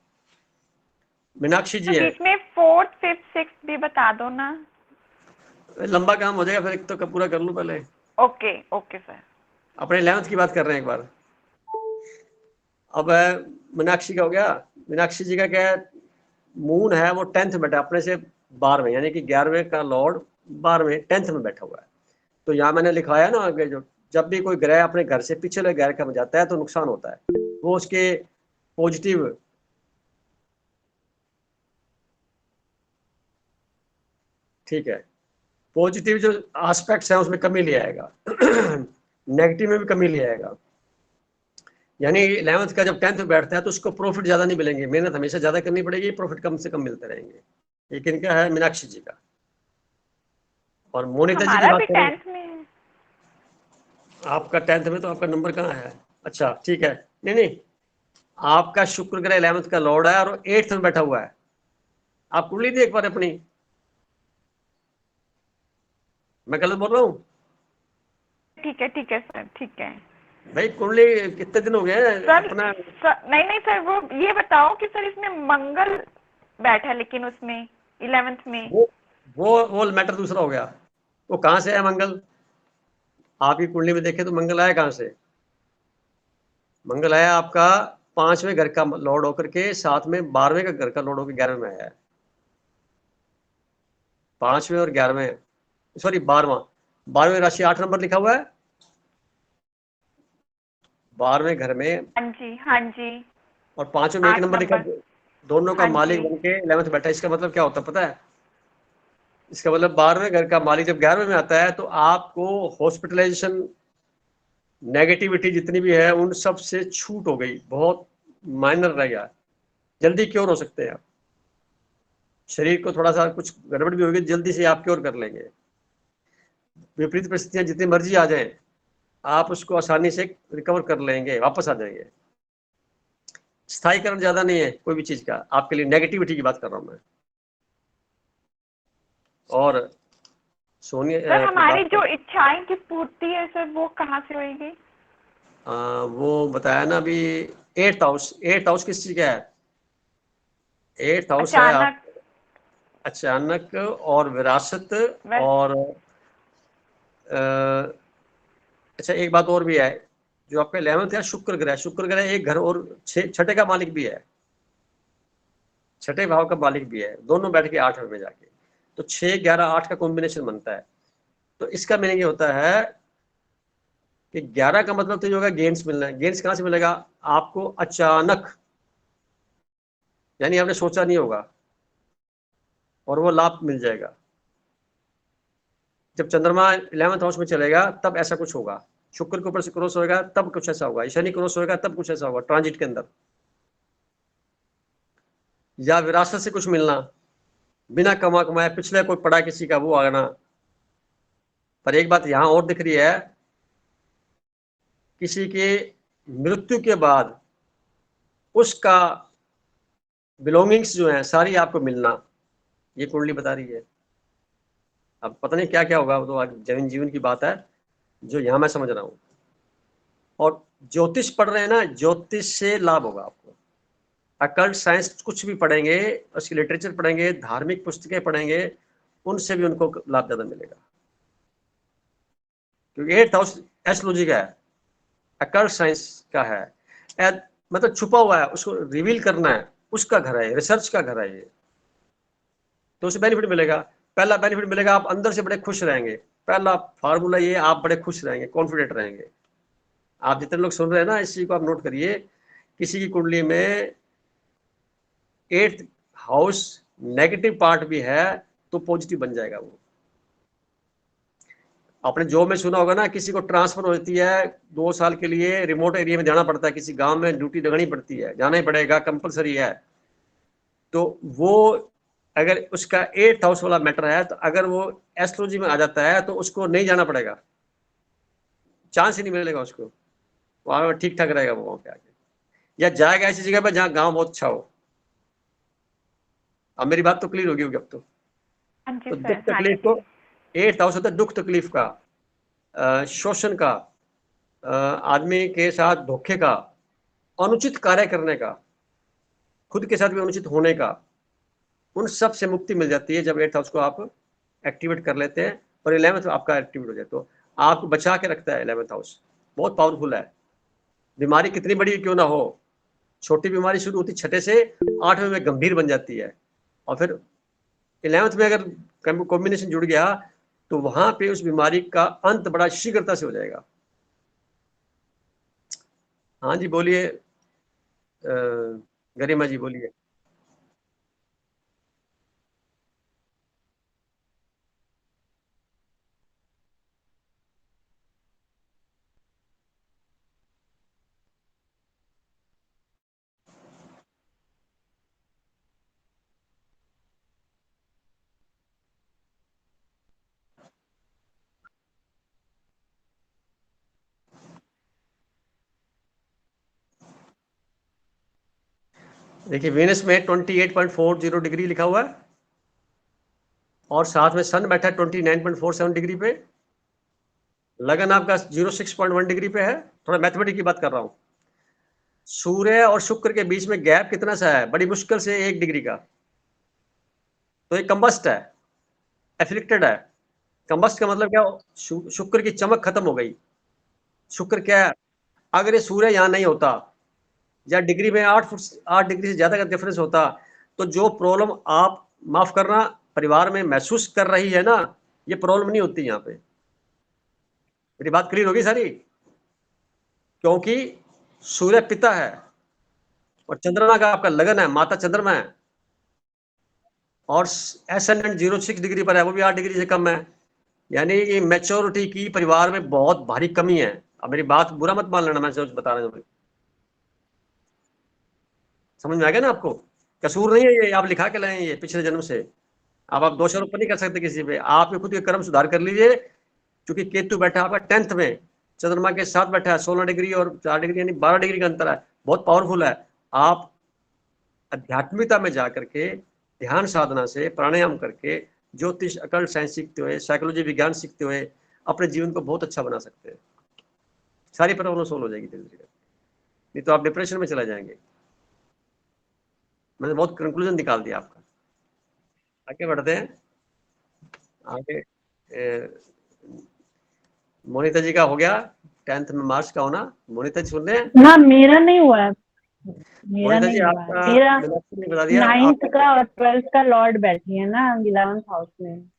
S1: मीनाक्षी
S3: तो
S1: जी है।
S3: बीच में 4th 5th 6th भी बता दो ना।
S1: लंबा काम हो जाएगा, फिर एक तो पूरा कर लूं पहले।
S3: Okay okay sir.
S1: अपने 11th की बात कर रहे हैं एक बार। अब मीनाक्षी का हो गया। मीनाक्षी जी का क्या है, मून है वो 10th में बैठा, अपने से 12वें, यानी कि 11वें का लॉर्ड 12वें 10th में बैठा हुआ है। तो यहाँ मैंने लिखाया ना आगे, जो जब भी कोई ग्रह अपने घर से पिछले ग्रह का जाता है तो नुकसान होता है। वो उसके पॉजिटिव, ठीक है, पॉजिटिव जो एस्पेक्ट्स हैं उसमें कमी ले आएगा नेगेटिव में भी कमी ले आएगा। यानी 11th का जब 10th में बैठता है तो उसको प्रॉफिट ज्यादा नहीं मिलेंगे, मेहनत हमेशा ज्यादा करनी पड़ेगी, प्रॉफिट कम से कम मिलते रहेंगे। लेकिन क्या है, मीनाक्षी जी का। और मोनिता जी की
S3: हमारा
S1: बात
S3: भी
S1: करें,
S3: 10th में है।
S1: आपका 10th में तो आपका नंबर कहाँ है? अच्छा ठीक है, नहीं नहीं, आपका शुक्र ग्रह 11th का लॉर्ड है और 8th में बैठा हुआ है। आप कुंडली देख पा रहे अपनी? मैं गलत बोल रहा हूँ?
S3: ठीक है सर, ठीक है
S1: भाई कुंडली कितने दिन हो गए हैं
S3: सर।
S1: अपना?
S3: नहीं सर, वो ये बताओ कि सर इसमें मंगल बैठा है लेकिन उसमें 11th में।
S1: वो मैटर दूसरा हो गया। वो कहाँ से है मंगल? आपकी कुंडली में देखे तो मंगल आया कहाँ से? मंगल आया आपका 5वें घर का लॉर्ड होकर के, साथ में 12वें का घर का लॉर्ड होकर 11वें में आया है। 5वें और 11वें, सॉरी 12वां राशि 8 नंबर लिखा हुआ है। 12वें घर में
S3: हाँ जी, हाँ जी,
S1: और 5वें में 1
S3: 8
S1: नंबर लिखा,
S3: नंबर।
S1: दोनों का
S3: हाँ
S1: मालिक
S3: जी,
S1: बन के 11th बैठा है। इसका मतलब क्या होता है पता है? इसका मतलब 12वें घर का मालिक जब 11वें में आता है तो आपको हॉस्पिटलाइजेशन, नेगेटिविटी जितनी भी है उन सब से छूट हो गई, बहुत माइनर रह गया, जल्दी क्योर हो सकते हैं आप। शरीर को थोड़ा सा कुछ गड़बड़ भी होगी, जल्दी से आप क्योर कर लेंगे। विपरीत परिस्थितियां जितनी मर्जी आ जाए, आप उसको आसानी से रिकवर कर लेंगे, वापस आ जाएंगे। स्थायीकरण ज्यादा नहीं है कोई भी चीज का, आपके लिए नेगेटिविटी की बात कर रहा हूं मैं। और
S3: सर हमारी
S1: बात
S3: जो इच्छाएं की पूर्ति है सर, वो कहाँ से होगी?
S1: वो बताया ना अभी, 8th हाउस। 8th हाउस किस चीज का है? 8th हाउस है आप
S3: अचानक।
S1: अचानक और विरासत।
S3: वह
S1: और अच्छा एक बात और भी है, जो आपका 11th है शुक्र ग्रह एक घर और छठे का मालिक भी है, छठे भाव का मालिक भी है, दोनों बैठ के 8वें में जाके, तो 6 11 8 का कॉम्बिनेशन बनता है। तो इसका मीनिंग ये होता है कि 11 का मतलब तो ये होगा गेंस मिलना है। गेंस कहां से मिलेगा? आपको अचानक, यानी आपने सोचा नहीं होगा और वो लाभ मिल जाएगा। जब चंद्रमा 11th हाउस में चलेगा तब ऐसा कुछ होगा। शुक्र के ऊपर से क्रॉस होगा तब कुछ ऐसा होगा, शनि क्रॉस होगा तब कुछ ऐसा होगा ट्रांजिट के अंदर। या विरासत से कुछ मिलना, बिना कमाए पिछले कोई पड़ा किसी का वो आना। पर एक बात यहां और दिख रही है, किसी के मृत्यु के बाद उसका बिलोंगिंग्स जो है सारी आपको मिलना, ये कुंडली बता रही है। अब पता नहीं क्या क्या होगा, वो तो आज जैन जीवन की बात है जो यहां मैं समझ रहा हूं। और ज्योतिष पढ़ रहे हैं ना, ज्योतिष से लाभ होगा आपको। अकल्ट साइंस कुछ भी पढ़ेंगे, उसकी लिटरेचर पढ़ेंगे, धार्मिक पुस्तकें पढ़ेंगे, उनसे भी उनको लाभ ज्यादा मिलेगा। क्योंकि 8th हाउस एस्ट्रोलॉजी का है, अकल्ट साइंस का है, मतलब छुपा हुआ है, उसको रिवील करना है, उसका घर है, रिसर्च का घर है ये। तो उसे बेनिफिट मिलेगा। पहला बेनिफिट मिलेगा, आप अंदर से बड़े खुश रहेंगे। पहला फार्मूला ये, आप बड़े खुश रहेंगे, कॉन्फिडेंट रहेंगे। आप जितने लोग सुन रहे हैं ना, इस चीज को आप नोट करिए। किसी की कुंडली में 8th हाउस नेगेटिव पार्ट भी है तो पॉजिटिव बन जाएगा वो। आपने जॉब में सुना होगा ना, किसी को ट्रांसफर होती है 2 साल के लिए, रिमोट एरिया में जाना पड़ता है, किसी गांव में ड्यूटी लगनी पड़ती है, जाना ही पड़ेगा, कंपलसरी है। तो वो अगर उसका 8th हाउस वाला मैटर है, तो अगर वो एस्ट्रोलॉजी में आ जाता है तो उसको नहीं जाना पड़ेगा, चांस ही नहीं मिलेगा उसको, वहां ठीक ठाक रहेगा वो वहां पे आके। या जाएगा ऐसी जगह पर जहाँ गांव बहुत अच्छा हो। अब मेरी बात तो क्लियर होगी अब तो।
S3: हाँ जी
S1: तो दुख
S3: सर, हाँ
S1: तकलीफ को,
S3: जी।
S1: 8th हाउस होता है दुख तकलीफ का, शोषण का, आदमी के साथ धोखे का, अनुचित कार्य करने का, खुद के साथ भी अनुचित होने का, उन सब से मुक्ति मिल जाती है जब 8th हाउस को आप एक्टिवेट कर लेते हैं और 11th आपका एक्टिवेट हो जाए तो आपको बचा के रखता है। 11th हाउस बहुत पावरफुल है। बीमारी कितनी बड़ी क्यों ना हो, छोटी बीमारी शुरू होती 6 से 8वें में गंभीर बन जाती है, और फिर 11th में अगर कॉम्बिनेशन जुड़ गया तो वहां पे उस बीमारी का अंत बड़ा शीघ्रता से हो जाएगा। हाँ जी बोलिए, गरिमा जी बोलिए। देखिए वीनस में 28.40 डिग्री लिखा हुआ है और साथ में सन बैठा है 29.47 डिग्री पे। लगन आपका 06.1 डिग्री पे है। थोड़ा मैथमेटिक्स की बात कर रहा हूं। सूर्य और शुक्र के बीच में गैप कितना सा है? बड़ी मुश्किल से 1 डिग्री का। तो ये कंबस्ट है, एफ्लिक्टेड है। कंबस्ट का मतलब क्या? शुक्र की चमक खत्म हो गई। शुक्र क्या है? अगर ये सूर्य यहाँ नहीं होता या डिग्री में 8 डिग्री से ज्यादा का डिफरेंस होता तो जो प्रॉब्लम आप, माफ करना, परिवार में महसूस कर रही है ना, ये प्रॉब्लम नहीं होती यहाँ पे। मेरी बात क्लियर होगी सारी? क्योंकि सूर्य पिता है और चंद्रमा का आपका लगन है, माता चंद्रमा है, और एसेंडेंट 06 डिग्री पर है, वो भी 8 डिग्री से कम है। यानी ये मैच्योरिटी की परिवार में बहुत भारी कमी है। अब मेरी बात बुरा मत मान लेना, मैं सोच बता रहा हूँ। समझ में आ गया ना आपको? कसूर नहीं है ये, आप लिखा के लाए ये पिछले जन्म से। अब आप दोषारोपण नहीं कर सकते किसी पे। आप खुद के कर्म सुधार कर लीजिए। क्योंकि केतु बैठा आपका 10th में, चंद्रमा के साथ बैठा है, 16 डिग्री और 4 डिग्री यानी 12 डिग्री का अंतर है। बहुत पावरफुल है। आप आध्यात्मिकता में जाकर के, ध्यान साधना से, प्राणायाम करके, ज्योतिष, अकल्ट साइंस सीखते हुए, साइकोलॉजी विज्ञान सीखते हुए अपने जीवन को बहुत अच्छा बना सकते हैं। सारी प्रॉब्लम सोल्व हो जाएगी धीरे धीरे। नहीं तो आप डिप्रेशन में चला जाएंगे। मैंने बहुत कंक्लूजन निकाल दिया आपका। आगे बढ़ते हैं। आगे मोनिता जी का हो गया 10th में मार्च का होना। मोनिता जी सुन रहे हैं?
S2: हाँ, मेरा नहीं हुआ है। मेरा
S1: मोनिता जी
S2: नहीं हुआ है।
S1: आपका
S2: मेरा
S1: मैंने बता दिया
S2: 9th का और 12th का लॉर्ड बैठी है ना 11th हाउस में।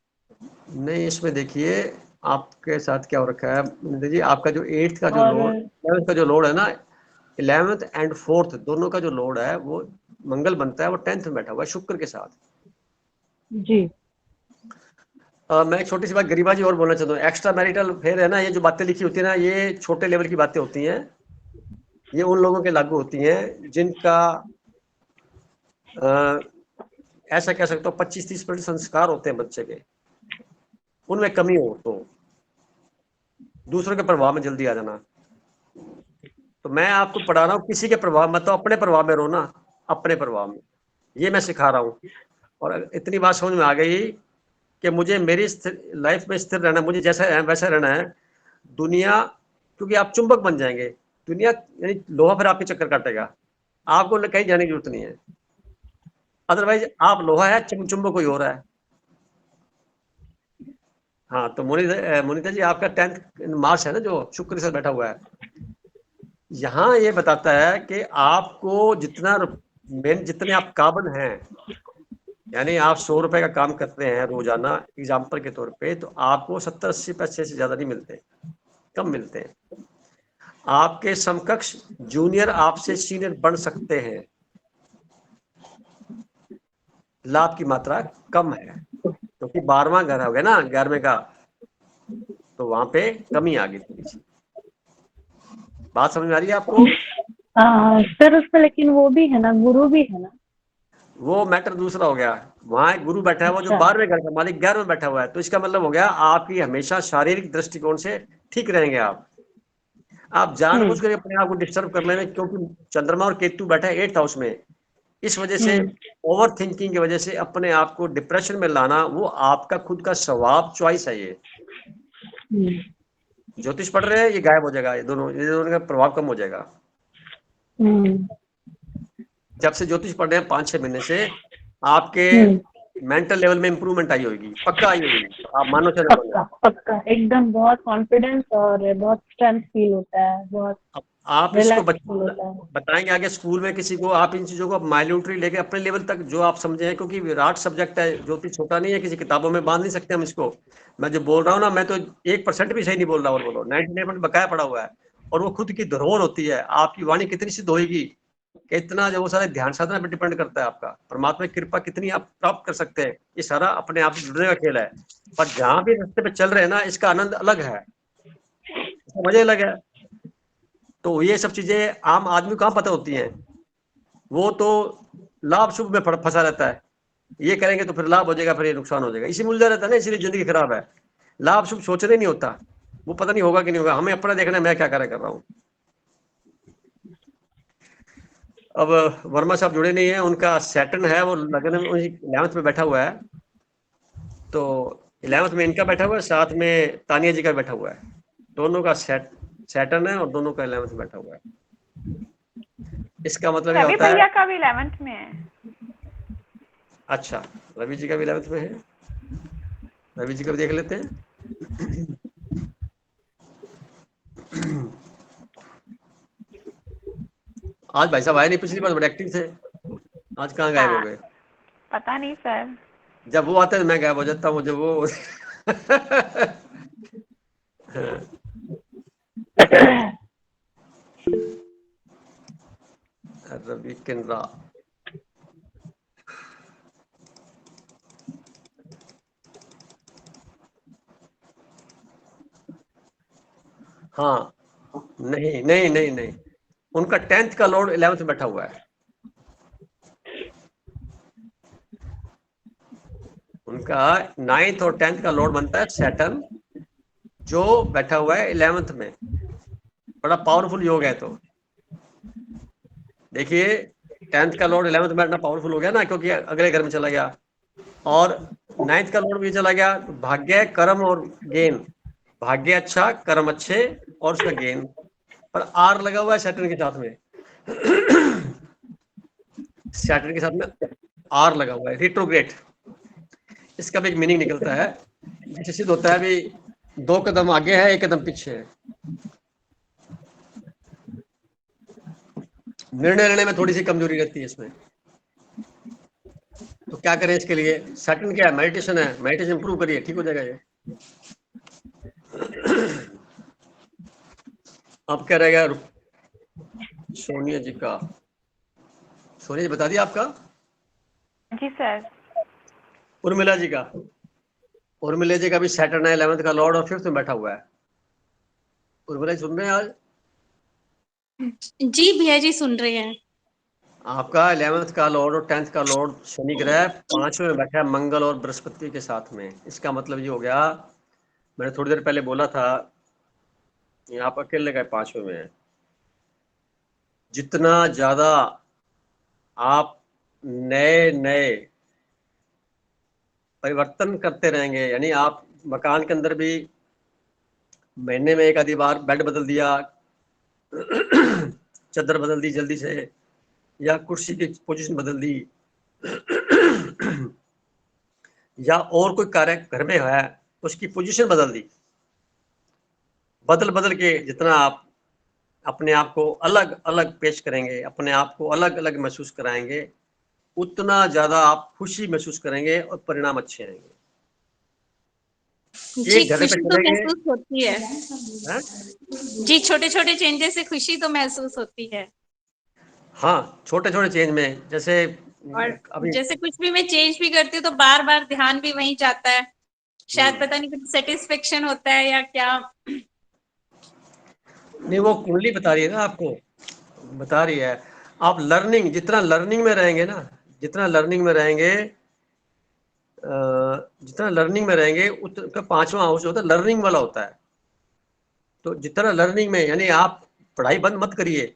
S1: नहीं, इसमें देखिए आपके साथ क्या हो रखा है मोनिता जी। आपका जो 8th का जो
S2: और
S1: लोड, 11th का जो लोड है ना, 11th एंड 4th दोनों का जो लोड है वो मंगल बनता है, वो 10th में बैठा हुआ है शुक्र के साथ।
S2: जी।
S1: मैं एक छोटी सी बात गरीबा जी और बोलना चाहता हूँ। एक्स्ट्रा मैरिटल अफेयर है ना, ये जो बातें लिखी होती है ना, ये छोटे लेवल की बातें होती हैं। ये उन लोगों के लागू होती हैं जिनका ऐसा कह सकता हूँ 25-30% संस्कार होते हैं बच्चे के, उनमें कमी हो तो दूसरों के प्रभाव में जल्दी आ जाना। तो मैं आपको पढ़ा रहा हूँ, किसी के प्रभाव मत, तो अपने प्रभाव में रहो ना, अपने प्रभाव में। ये मैं सिखा रहा हूँ। और इतनी बात समझ में आ गई कि मुझे मेरी लाइफ में स्थिर रहना, मुझे जैसा है वैसा रहना है। दुनिया, क्योंकि आप चुंबक बन जाएंगे, दुनिया यानी लोहा फिर आपके चक्कर काटेगा, आपको कहीं जाने की जरूरत नहीं है। अदरवाइज आप लोहा है, चुंबक कोई और है। हाँ, तो मोनिता जी आपका 10th मार्च है ना, जो शुक्र से बैठा हुआ है, यहाँ ये बताता है कि आपको जितने आप काबिल हैं, यानी आप 100 रुपए का काम करते हैं रोजाना एग्जाम्पल के तौर पे, तो आपको 70-80 पैसे से ज्यादा नहीं मिलते, कम मिलते हैं। आपके समकक्ष जूनियर आपसे सीनियर बन सकते हैं, लाभ की मात्रा कम है, क्योंकि 12वां घर हो गया ना 11वें का, तो वहां पे कमी आ गई थोड़ी सी। बात समझ में आ रही है आपको?
S2: सर उसमें लेकिन वो भी है ना, गुरु भी है ना।
S1: वो मैटर दूसरा हो गया। वहां एक गुरु बैठा है, वो जो
S2: अच्छा।
S1: 12वें घर का मालिक 11वें बैठा हुआ है, तो इसका मतलब हो गया आपकी हमेशा शारीरिक दृष्टिकोण से ठीक रहेंगे आप जानबूझ कर अपने आप को डिस्टर्ब कर लेंगे, क्योंकि चंद्रमा और केतु बैठा है 8th हाउस में। इस वजह से ओवर थिंकिंग की वजह से अपने आप को डिप्रेशन में लाना, वो आपका खुद का स्वभाव, चॉइस है। ये ज्योतिष पढ़ रहे हैं, ये गायब हो जाएगा, ये दोनों का प्रभाव कम हो जाएगा। जब से ज्योतिष पढ़ रहे हैं 5-6 महीने से, आपके मेंटल लेवल में इंप्रूवमेंट आई होगी, पक्का आई होगी, आप मानो चाहे ना मानो।
S2: पक्का पक्का एकदम, बहुत कॉन्फिडेंस और बहुत स्ट्रेंथ फील होता है, बहुत
S1: आप इसको
S2: रिलैक्स फील होता है।
S1: बताएंगे आगे स्कूल में किसी को, आप इन चीजों को माइन्यूटली लेके अपने लेवल तक जो आप समझे हैं, क्योंकि विराट सब्जेक्ट है, ज्योतिष छोटा नहीं है, किसी किताबों में बांध नहीं सकते हम इसको। मैं जो बोल रहा हूँ ना, मैं तो 1% भी सही नहीं बोल रहा, और बोलो 99% बकाया पड़ा हुआ है। और वो खुद की धरोहर होती है। आपकी वाणी कितनी सिद्ध होगी, कितना जो वो सारे ध्यान साधना पर डिपेंड करता है। आपका परमात्मा की कृपा कितनी आप प्राप्त कर सकते हैं, ये सारा अपने आप से जुड़ने का खेल है। पर जहां भी रास्ते पे चल रहे हैं ना, इसका आनंद अलग है, इसका मजा अलग है। तो ये सब चीजें आम आदमी को कहाँ पता होती हैं। वो तो लाभ शुभ में फंसा रहता है, ये करेंगे तो फिर लाभ हो जाएगा, फिर ये नुकसान हो जाएगा, इसी में उलझा रहता है ना, इसीलिए जिंदगी खराब है। लाभ शुभ सोचने नहीं होता, वो पता नहीं होगा कि नहीं होगा, हमें अपना देखना है मैं क्या कर रहा हूँ। अब वर्मा साहब जुड़े नहीं है, उनका सैटर्न है वो लगन में 11th में बैठा हुआ है, तो 11th में इनका बैठा हुआ है, साथ में तानिया जी का बैठा हुआ है, दोनों का सैटर्न है और दोनों का 11th में बैठा हुआ है। इसका मतलब ये
S3: रवि
S1: होता है,
S3: भैया का भी 11th में है।
S1: अच्छा रवि जी का भी 11th में है, रवि जी का भी देख लेते हैं। आज भाई साहब आए नहीं, पिछली बार बड़े एक्टिव थे, आज कहाँ गायब हो
S3: हाँ,
S1: गए?
S3: पता नहीं सर।
S1: जब वो आते हैं तो मैं गायब हो जाता हूँ, जब वो रवि किन्रा, हाँ नहीं नहीं नहीं नहीं, उनका 10th का लॉर्ड 11th में बैठा हुआ है, उनका 9th और 10th का लॉर्ड बनता है सैटर्न, जो बैठा हुआ है 11th में। बड़ा पावरफुल योग है। तो देखिए 10th का लॉर्ड 11th में बैठना पावरफुल हो गया ना, क्योंकि अगले घर में चला गया, और 9th का लॉर्ड भी चला गया, तो भाग्य, कर्म और गेन, भाग्य अच्छा, कर्म अच्छे और उसका गेन, पर आर लगा हुआ है सैटर्न के साथ में। सैटर्न के साथ में आर लगा हुआ है, रिट्रोग्रेड। इसका भी एक मीनिंग निकलता है, जिससे सिद्ध होता है भी 2 कदम आगे है, 1 कदम पीछे है। निर्णय लेने में थोड़ी सी कमजोरी रहती है इसमें, तो क्या करें इसके लिए? सैटर्न क्या है? मेडिटेशन है, मेडिटेशन इंप्रूव करिए, ठीक हो जाएगा ये। अब क्या रहेगा सोनिया जी का? सोनिया जी बता दिया आपका?
S3: जी सर।
S1: उर्मिला जी का? उर्मिला जी का भी सैटर्न है 11th का लॉर्ड और 5th में बैठा हुआ है। उर्मिला जी सुन रहे हैं आज?
S4: जी भैया जी सुन रहे हैं।
S1: आपका 11th का लॉर्ड और 10th का लॉर्ड शनि ग्रह 5वें में बैठा है मंगल और बृहस्पति के साथ में। इसका मतलब ये हो गया, मैंने थोड़ी देर पहले बोला था, आप अकेले का 5वें में है। जितना ज्यादा आप नए नए परिवर्तन करते रहेंगे, यानी आप मकान के अंदर भी महीने में एक आधी बार बेड बदल दिया, चादर बदल दी जल्दी से, या कुर्सी की पोजीशन बदल दी, या और कोई कार्य घर में है उसकी पोजीशन बदल दी, बदल बदल के जितना आप अपने आप को अलग अलग पेश करेंगे, अपने आप को अलग अलग महसूस कराएंगे, उतना ज्यादा आप खुशी महसूस करेंगे और परिणाम अच्छे आएंगे।
S4: जी
S1: एक घड़े पे
S4: खुशी तो
S1: चलेंगे,
S4: महसूस होती है।
S1: है?
S4: जी छोटे छोटे चेंजेस से खुशी तो महसूस होती है।
S1: हाँ छोटे छोटे चेंज में, जैसे
S4: और
S1: अभी
S4: जैसे कुछ भी मैं चेंज भी करती हूँ तो बार बार ध्यान भी वहीं जाता है, शायद पता नहीं कुछ सेटिस्फेक्शन होता है या क्या।
S1: नहीं, वो कुंडली बता रही है ना आपको, बता रही है। आप लर्निंग, जितना लर्निंग में रहेंगे ना, जितना लर्निंग में रहेंगे, जितना लर्निंग में रहेंगे उतना 5वां हाउस होता है लर्निंग वाला होता है। तो जितना लर्निंग में, यानी आप पढ़ाई बंद मत करिए,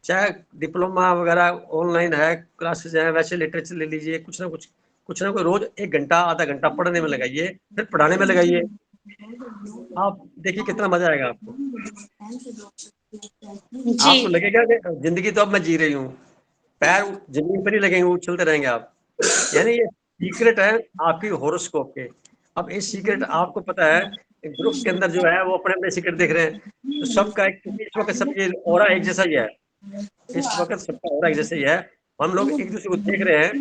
S1: चाहे डिप्लोमा वगैरह ऑनलाइन है, क्लासेस है, वैसे लिटरेचर ले लीजिए, कुछ ना कोई रोज 1 घंटा आधा घंटा पढ़ने में लगाइए, फिर पढ़ाने में लगाइए, आप देखिए कितना मजा आएगा आपको।
S4: जी
S1: आपको लगेगा कि जिंदगी तो अब मैं जी रही हूँ, पैर जमीन पर ही लगेंगे, उछलते रहेंगे आप। यानी ये सीक्रेट है आपकी हॉरोस्कोप के। अब इस सीक्रेट आपको पता है, ग्रुप के अंदर जो है वो अपने अपने सीक्रेट देख रहे हैं, तो सबका एक, इस वक्त सबकी ऑरा एक जैसा ही है, इस वक्त सबका ऑरा एक जैसा ही है। हम लोग एक दूसरे को देख रहे हैं,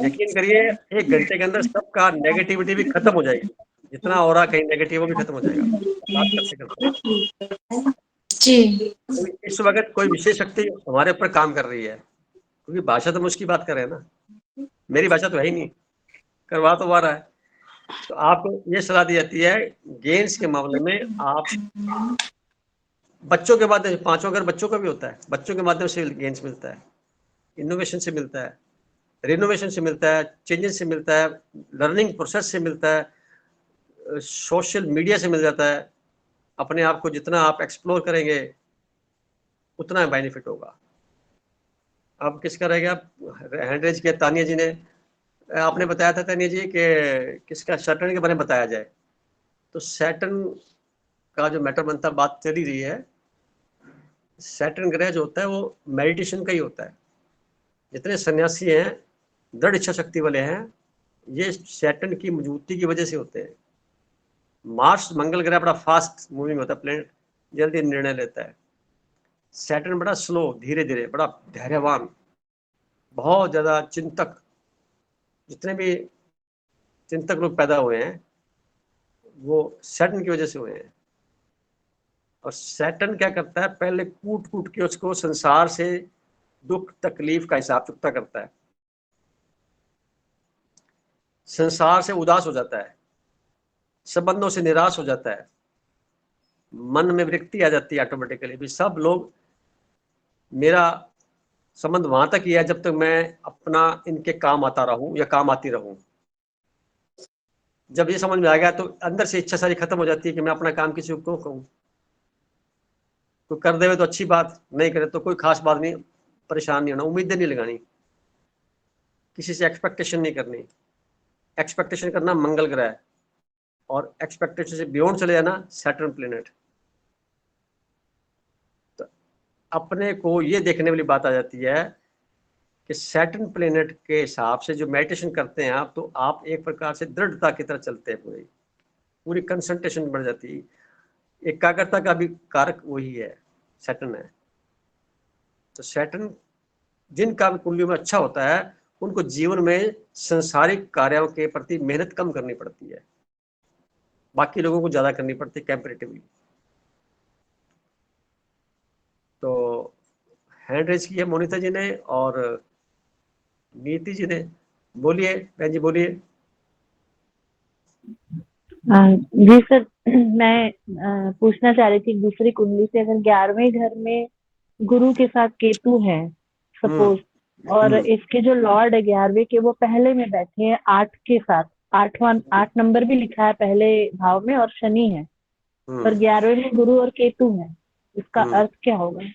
S1: यकीन करिए 1 घंटे के अंदर सबका नेगेटिविटी भी खत्म हो जाएगी, जितना ऑरा कहीं नेगेटिव वो भी खत्म हो जाएगा, बात करते करते।
S4: जी
S1: इस वक्त कोई विशेष शक्ति हमारे ऊपर काम कर रही है, क्योंकि भाषा तो मुझकी बात कर रहे हैं ना, मेरी भाषा तो है ही नहीं, करवा तो आ रहा है। तो आपको ये सलाह दी जाती है गेम्स के मामले में, आप बच्चों के माध्यम से, 5वां घर बच्चों का भी होता है, बच्चों के माध्यम से गेम्स मिलता है, इनोवेशन से मिलता है, रिनोवेशन से मिलता है, चेंजेस से मिलता है, लर्निंग प्रोसेस से मिलता है, सोशल मीडिया से मिल जाता है। अपने आप को जितना आप एक्सप्लोर करेंगे उतना बेनिफिट होगा। अब किसका रह गया? हैंड रेज किया तानिया जी ने। आपने बताया था तानिया जी कि किसका, सैटर्न के बारे में बताया जाए। तो सैटर्न का जो मैटर बनता बात चली रही है, सैटर्न ग्रह जो होता है वो मेडिटेशन का ही होता है। जितने सन्यासी हैं, दृढ़ इच्छा शक्ति वाले हैं, ये सैटर्न की मजबूती की वजह से होते हैं। मार्स मंगल ग्रह बड़ा फास्ट मूविंग होता है प्लेनेट, जल्दी निर्णय लेता है। सैटर्न बड़ा स्लो, धीरे धीरे, बड़ा धैर्यवान, बहुत ज्यादा चिंतक। जितने भी चिंतक लोग पैदा हुए हैं वो सैटर्न की वजह से हुए हैं। और सैटर्न क्या करता है, पहले कूट कूट के उसको संसार से दुख तकलीफ का हिसाब चुकता करता है, संसार से उदास हो जाता है, संबंधों से निराश हो जाता है, मन में विरक्ति आ जाती है ऑटोमेटिकली। भी सब लोग, मेरा संबंध वहां तक ही है जब तक मैं अपना इनके काम आता रहूं या काम आती रहूं। जब ये समझ में आ गया तो अंदर से इच्छा सारी खत्म हो जाती है कि मैं अपना काम किसी को क्यों कहूं। कोई कर देवे तो अच्छी बात, नहीं करे तो कोई खास बात नहीं, परेशान नहीं होना, उम्मीदें नहीं लगानी, किसी से एक्सपेक्टेशन नहीं करनी। एक्सपेक्टेशन करना मंगल ग्रह है, और एक्सपेक्टेशन से बियॉन्ड चले जाना सैटर्न प्लेनेट। तो अपने को ये देखने वाली बात आ जाती है कि सैटर्न प्लेनेट के हिसाब से जो मेडिटेशन करते हैं आप, तो आप एक प्रकार से दृढ़ता की तरह चलते हैं, पूरी कंसंट्रेशन बढ़ जाती है। एकाग्रता का भी कारक वही है, सैटर्न है। तो सैटर्न जिनका भी कुंडली में अच्छा होता है, उनको जीवन में संसारिक कार्यों के प्रति मेहनत कम करनी पड़ती है, बाकी लोगों को ज्यादा करनी पड़ती है कंपैरेटिवली। तो हैंड रेज की है मोनिता जी ने और नीति जी ने। बोलिए बहन जी, बोलिए।
S2: जी सर, मैं पूछना चाह रही थी दूसरी कुंडली से, अगर 11वें घर में गुरु के साथ केतु है सपोज, और इसके जो लॉर्ड है 11वें के, वो पहले में बैठे हैं 8 के साथ, 8 नंबर भी लिखा है पहले भाव में, और शनि है, पर 11वें में गुरु और केतु है, इसका अर्थ क्या होगा?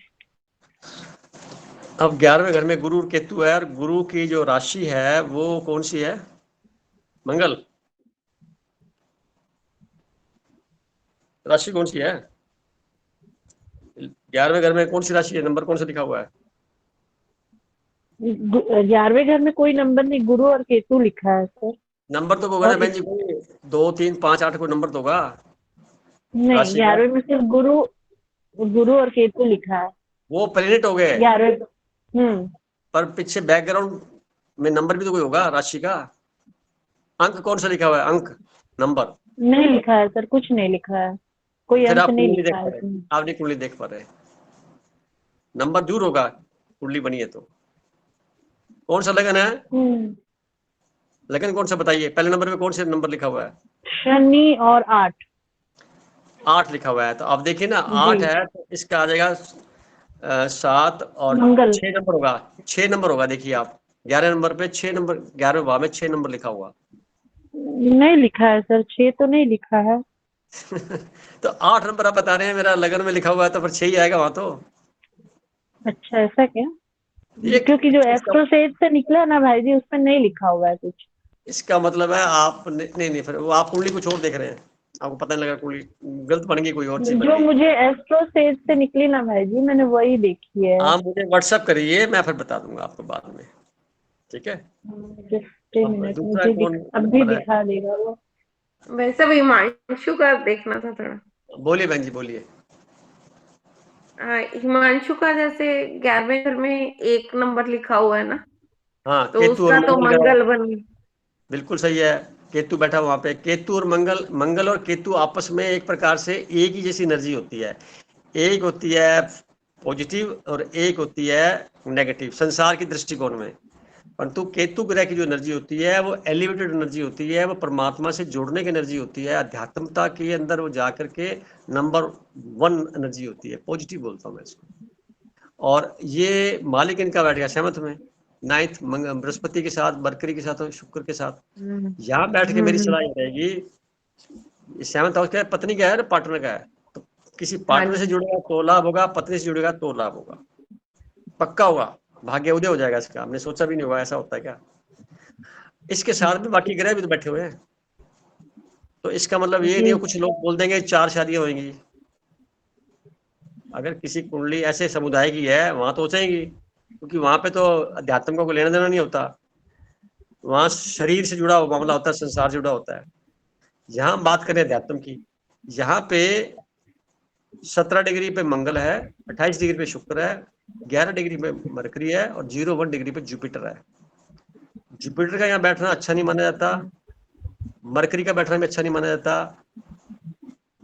S1: अब 11वें घर में गुरु और केतु है, और गुरु की जो राशि है वो कौन सी है? मंगल। राशि कौन सी है 11वें घर में? कौन सी राशि है? नंबर कौन सा लिखा हुआ है?
S2: 11वें घर में कोई नंबर नहीं, गुरु और केतु लिखा है सर।
S1: नंबर तो होगा ना बहन जी, कोई 2 3 5 8 कोई नंबर तो होगा।
S2: नहीं, 11वें में सिर्फ गुरु और केतु लिखा है।
S1: वो प्लेनेट हो गए
S2: 11वें।
S1: पर पीछे बैकग्राउंड में नंबर भी तो कोई होगा राशि का। अंक कौन सा लिखा हुआ है? अंक, नंबर
S2: नहीं लिखा है सर, कुछ नहीं लिखा है, कोई
S1: फिर
S2: अंक
S1: आप
S2: नहीं
S1: कुंडली
S2: लिखा
S1: देख
S2: है
S1: पा रहे, आप नहीं कुंडली देख पा रहे। नंबर दूर होगा, कुंडली बनी है तो। कौन सा लगन है? लगन कौन सा बताइए? पहले नंबर में कौन सा नंबर लिखा हुआ है?
S2: शनि और
S1: 8 लिखा हुआ है। तो आप देखिए ना, 8 है तो इसका आ जाएगा 7 और
S2: मंगल।
S1: 6 नंबर होगा, 6 नंबर होगा। देखिए आप 11 नंबर पे 6 नंबर, 11वें भाव में 6 नंबर लिखा हुआ।
S2: नहीं लिखा है सर, 6 तो नहीं लिखा है।
S1: तो 8 नंबर आप बता रहे हैं मेरा लगन में लिखा हुआ है, तो फिर 6 ही आएगा वहां तो।
S2: अच्छा, ऐसा क्या? क्योंकि जो एस्ट्रो सेज से निकला ना भाई जी, उसमें नहीं लिखा हुआ है कुछ।
S1: इसका मतलब है आप नहीं, फिर वो आप कुंडली कुछ और देख रहे हैं, आपको पता नहीं लगा, कुंडली गलत बन गई, कोई और चीज बन
S2: जो
S1: गई।
S2: मुझे एस्ट्रो सेज से निकली ना भाई जी, मैंने वही देखी है।
S1: आप मुझे व्हाट्सएप करिए, मैं फिर बता दूंगा आपको बाद में, ठीक है?
S2: जस्ट मिनट,
S1: दूसरा
S2: मुझे
S1: कौन
S2: अभी
S1: नंबर है?
S2: दिखा देगा वो।
S5: वैसे भी हिमांशु का देखना था थोड़ा।
S1: बोलिए बहन जी, बोलिए।
S5: हिमांशु का जैसे 11वें घर में 1 नंबर लिखा हुआ है ना,
S1: हाँ,
S5: तो
S1: केतु और
S5: उसका तो
S1: मंगल
S5: मंगल बन।
S1: बिल्कुल सही है। केतु बैठा वहां पे। केतु और मंगल और केतु आपस में एक प्रकार से एक ही जैसी एनर्जी होती है। एक होती है पॉजिटिव और एक होती है नेगेटिव, संसार की दृष्टिकोण में। परंतु केतु ग्रह की जो एनर्जी होती है वो एलिवेटेड एनर्जी होती है, वो परमात्मा से जुड़ने की एनर्जी होती है, अध्यात्मता के अंदर वो जाकर के नंबर 1 एनर्जी होती है, पॉजिटिव बोलता हूँ मैं इसको। और ये मालिक इनका बैठ गया 7th में, 9th बृहस्पति के साथ, मरकरी के साथ और शुक्र के साथ। यहाँ बैठ के मेरी सलाह ये रहेगी, 7th हाउस का पत्नी का है ना, पार्टनर का है, तो किसी पार्टनर से जुड़ेगा तो लाभ होगा, पत्नी से जुड़ेगा तो लाभ होगा, पक्का होगा। भाग्य उदय हो जाएगा इसका, हमने सोचा भी नहीं होगा ऐसा होता है क्या। इसके साथ में बाकी ग्रह भी तो बैठे हुए हैं, तो इसका मतलब ये नहीं
S2: जी
S1: हो कुछ लोग बोल देंगे 4 शादियां होंगी। अगर किसी कुंडली ऐसे समुदाय की है वहां तो हो जाएंगी, क्योंकि वहां पे तो अध्यात्म का कोई लेना देना नहीं होता, वहां शरीर से जुड़ा हुआ मामला होता है, संसार से जुड़ा होता है। यहाँ हम बात करें अध्यात्म की, यहाँ पे 17 डिग्री पे मंगल है, 28 डिग्री पे शुक्र है, 11 डिग्री पे मरकरी है और 01 डिग्री पे जुपिटर है। जुपिटर का यहाँ बैठना अच्छा नहीं माना जाता, मरकरी का बैठना भी अच्छा नहीं माना जाता,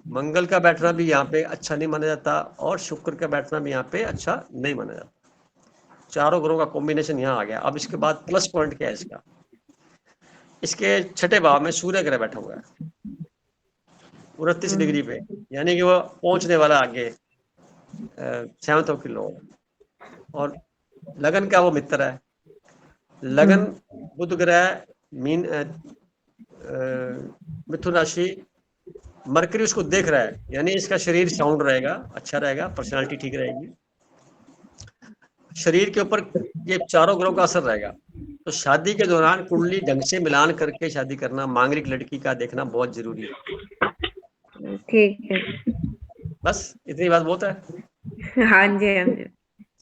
S1: मंगल का बैठना भी यहाँ पे अच्छा नहीं माना जाता और शुक्र का बैठना भी यहाँ पे अच्छा नहीं माना जाता। चारों ग्रहों का कॉम्बिनेशन यहाँ आ गया। अब इसके बाद प्लस पॉइंट क्या है इसका, इसके 6ठे भाव में सूर्य ग्रह बैठा हुआ है 29 डिग्री पे, यानी कि वो पहुंचने वाला आगे 7th ऑफ किलो। और लगन का वो मित्र है, लगन बुध ग्रह मीन मिथुन राशि, मरकरी उसको देख रहा है, यानी इसका शरीर साउंड रहेगा, अच्छा रहेगा, पर्सनालिटी ठीक रहेगी, शरीर के ऊपर ये चारों ग्रहों का असर रहेगा। तो शादी के दौरान कुंडली ढंग से मिलान करके शादी करना, मांगलिक लड़की का देखना बहुत जरूरी है।
S5: ठीक है।
S1: बस इतनी बात बहुत है।
S5: हाँ जी, हाँ जी।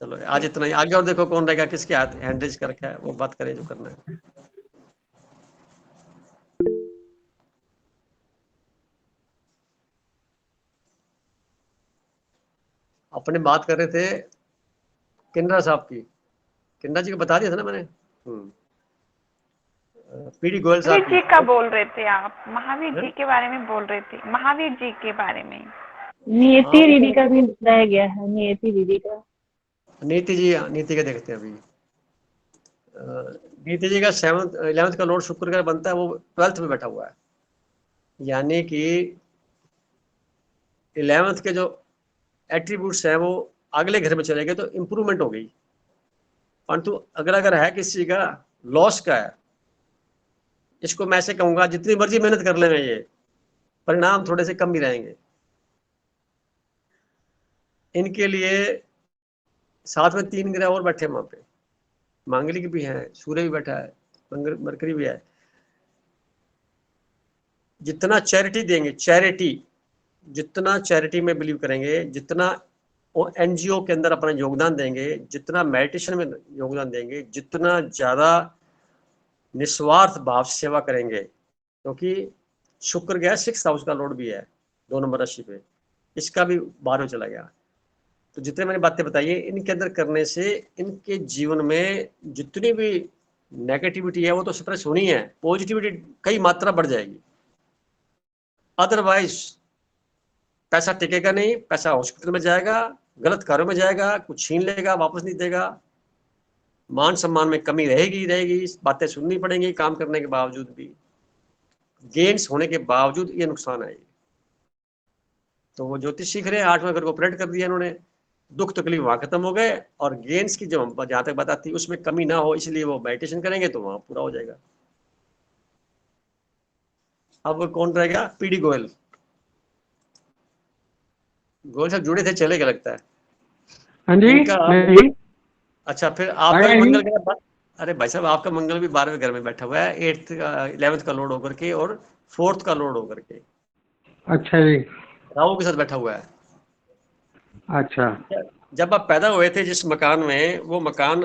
S1: चलो आज इतना ही, आगे और देखो कौन रहेगा, किसके हाथ हैंड रेज कर रखा है, वो बात करें जो करना है। अपने बात कर रहे थे किन्नरा साहब की, किन्नरा जी को बता दिया था ना मैंने। पीडी गोयल साहब
S3: महावीर जी का बोल रहे थे आप, महावीर जी के बारे में बोल रहे थे, महावीर जी के बारे में।
S2: नियति दीदी का भी रह गया है, नियति दीदी का।
S1: नीति जी, नीति का देखते हैं अभी। नीति जी का 11th का लॉर्ड शुक्र का बनता है, वो 12th में बैठा हुआ है, यानी कि 11th के जो एट्रीब्यूट्स हैं वो अगले घर में चले गए तो इंप्रूवमेंट हो गई। परंतु अगर है किसी का लॉस का है, इसको मैं ऐसे कहूंगा जितनी मर्जी मेहनत कर लेंगे ये परिणाम थोड़े से कम ही रहेंगे। इनके लिए साथ में 3 ग्रह और बैठे वहां पे, मांगलिक भी है, सूर्य भी बैठा है, मरकरी भी है। जितना चैरिटी देंगे, चैरिटी जितना चैरिटी में बिलीव करेंगे, जितना एनजीओ के अंदर अपना योगदान देंगे, जितना मेडिटेशन में योगदान देंगे, जितना ज्यादा निस्वार्थ भाव सेवा करेंगे, क्योंकि शुक्र गया 6th हाउस का लॉर्ड भी है 2 नंबर राशि पे, इसका भी 12वें चला गया। तो जितने मैंने बातें बताई है इनके अंदर करने से इनके जीवन में जितनी भी नेगेटिविटी है वो तो सप्रेस होनी है, पॉजिटिविटी कई मात्रा बढ़ जाएगी। अदरवाइज पैसा टिकेगा नहीं, पैसा हॉस्पिटल में जाएगा, गलत कार्यों में जाएगा, कुछ छीन लेगा, वापस नहीं देगा, मान सम्मान में कमी रहेगी, बातें सुननी पड़ेंगी, काम करने के बावजूद भी, गेन्स होने के बावजूद ये नुकसान आएगी। तो वो ज्योतिष सीख रहे हैं, 8वें घर को ऑपरेट कर दिया इन्होंने, दुख तकलीफ वहां खत्म हो गए, और गेन्स की जो जहां तक बात आती है उसमें कमी ना हो, इसलिए वो मेडिटेशन करेंगे तो वहां पूरा हो जाएगा। अब कौन रहेगा? पीडी गोयल। गोयल साहब जुड़े थे, चले क्या लगता है?
S6: हाँ जी।
S1: अच्छा, फिर आपका मंगल ग्रह, अरे भाई साहब आपका मंगल भी 12वें घर में बैठा हुआ है, 11th का लॉर्ड होकर के और 4th का लॉर्ड होकर के।
S6: अच्छा जी।
S1: राहु के साथ बैठा हुआ है।
S6: अच्छा।
S1: जब आप पैदा हुए थे जिस मकान में, वो मकान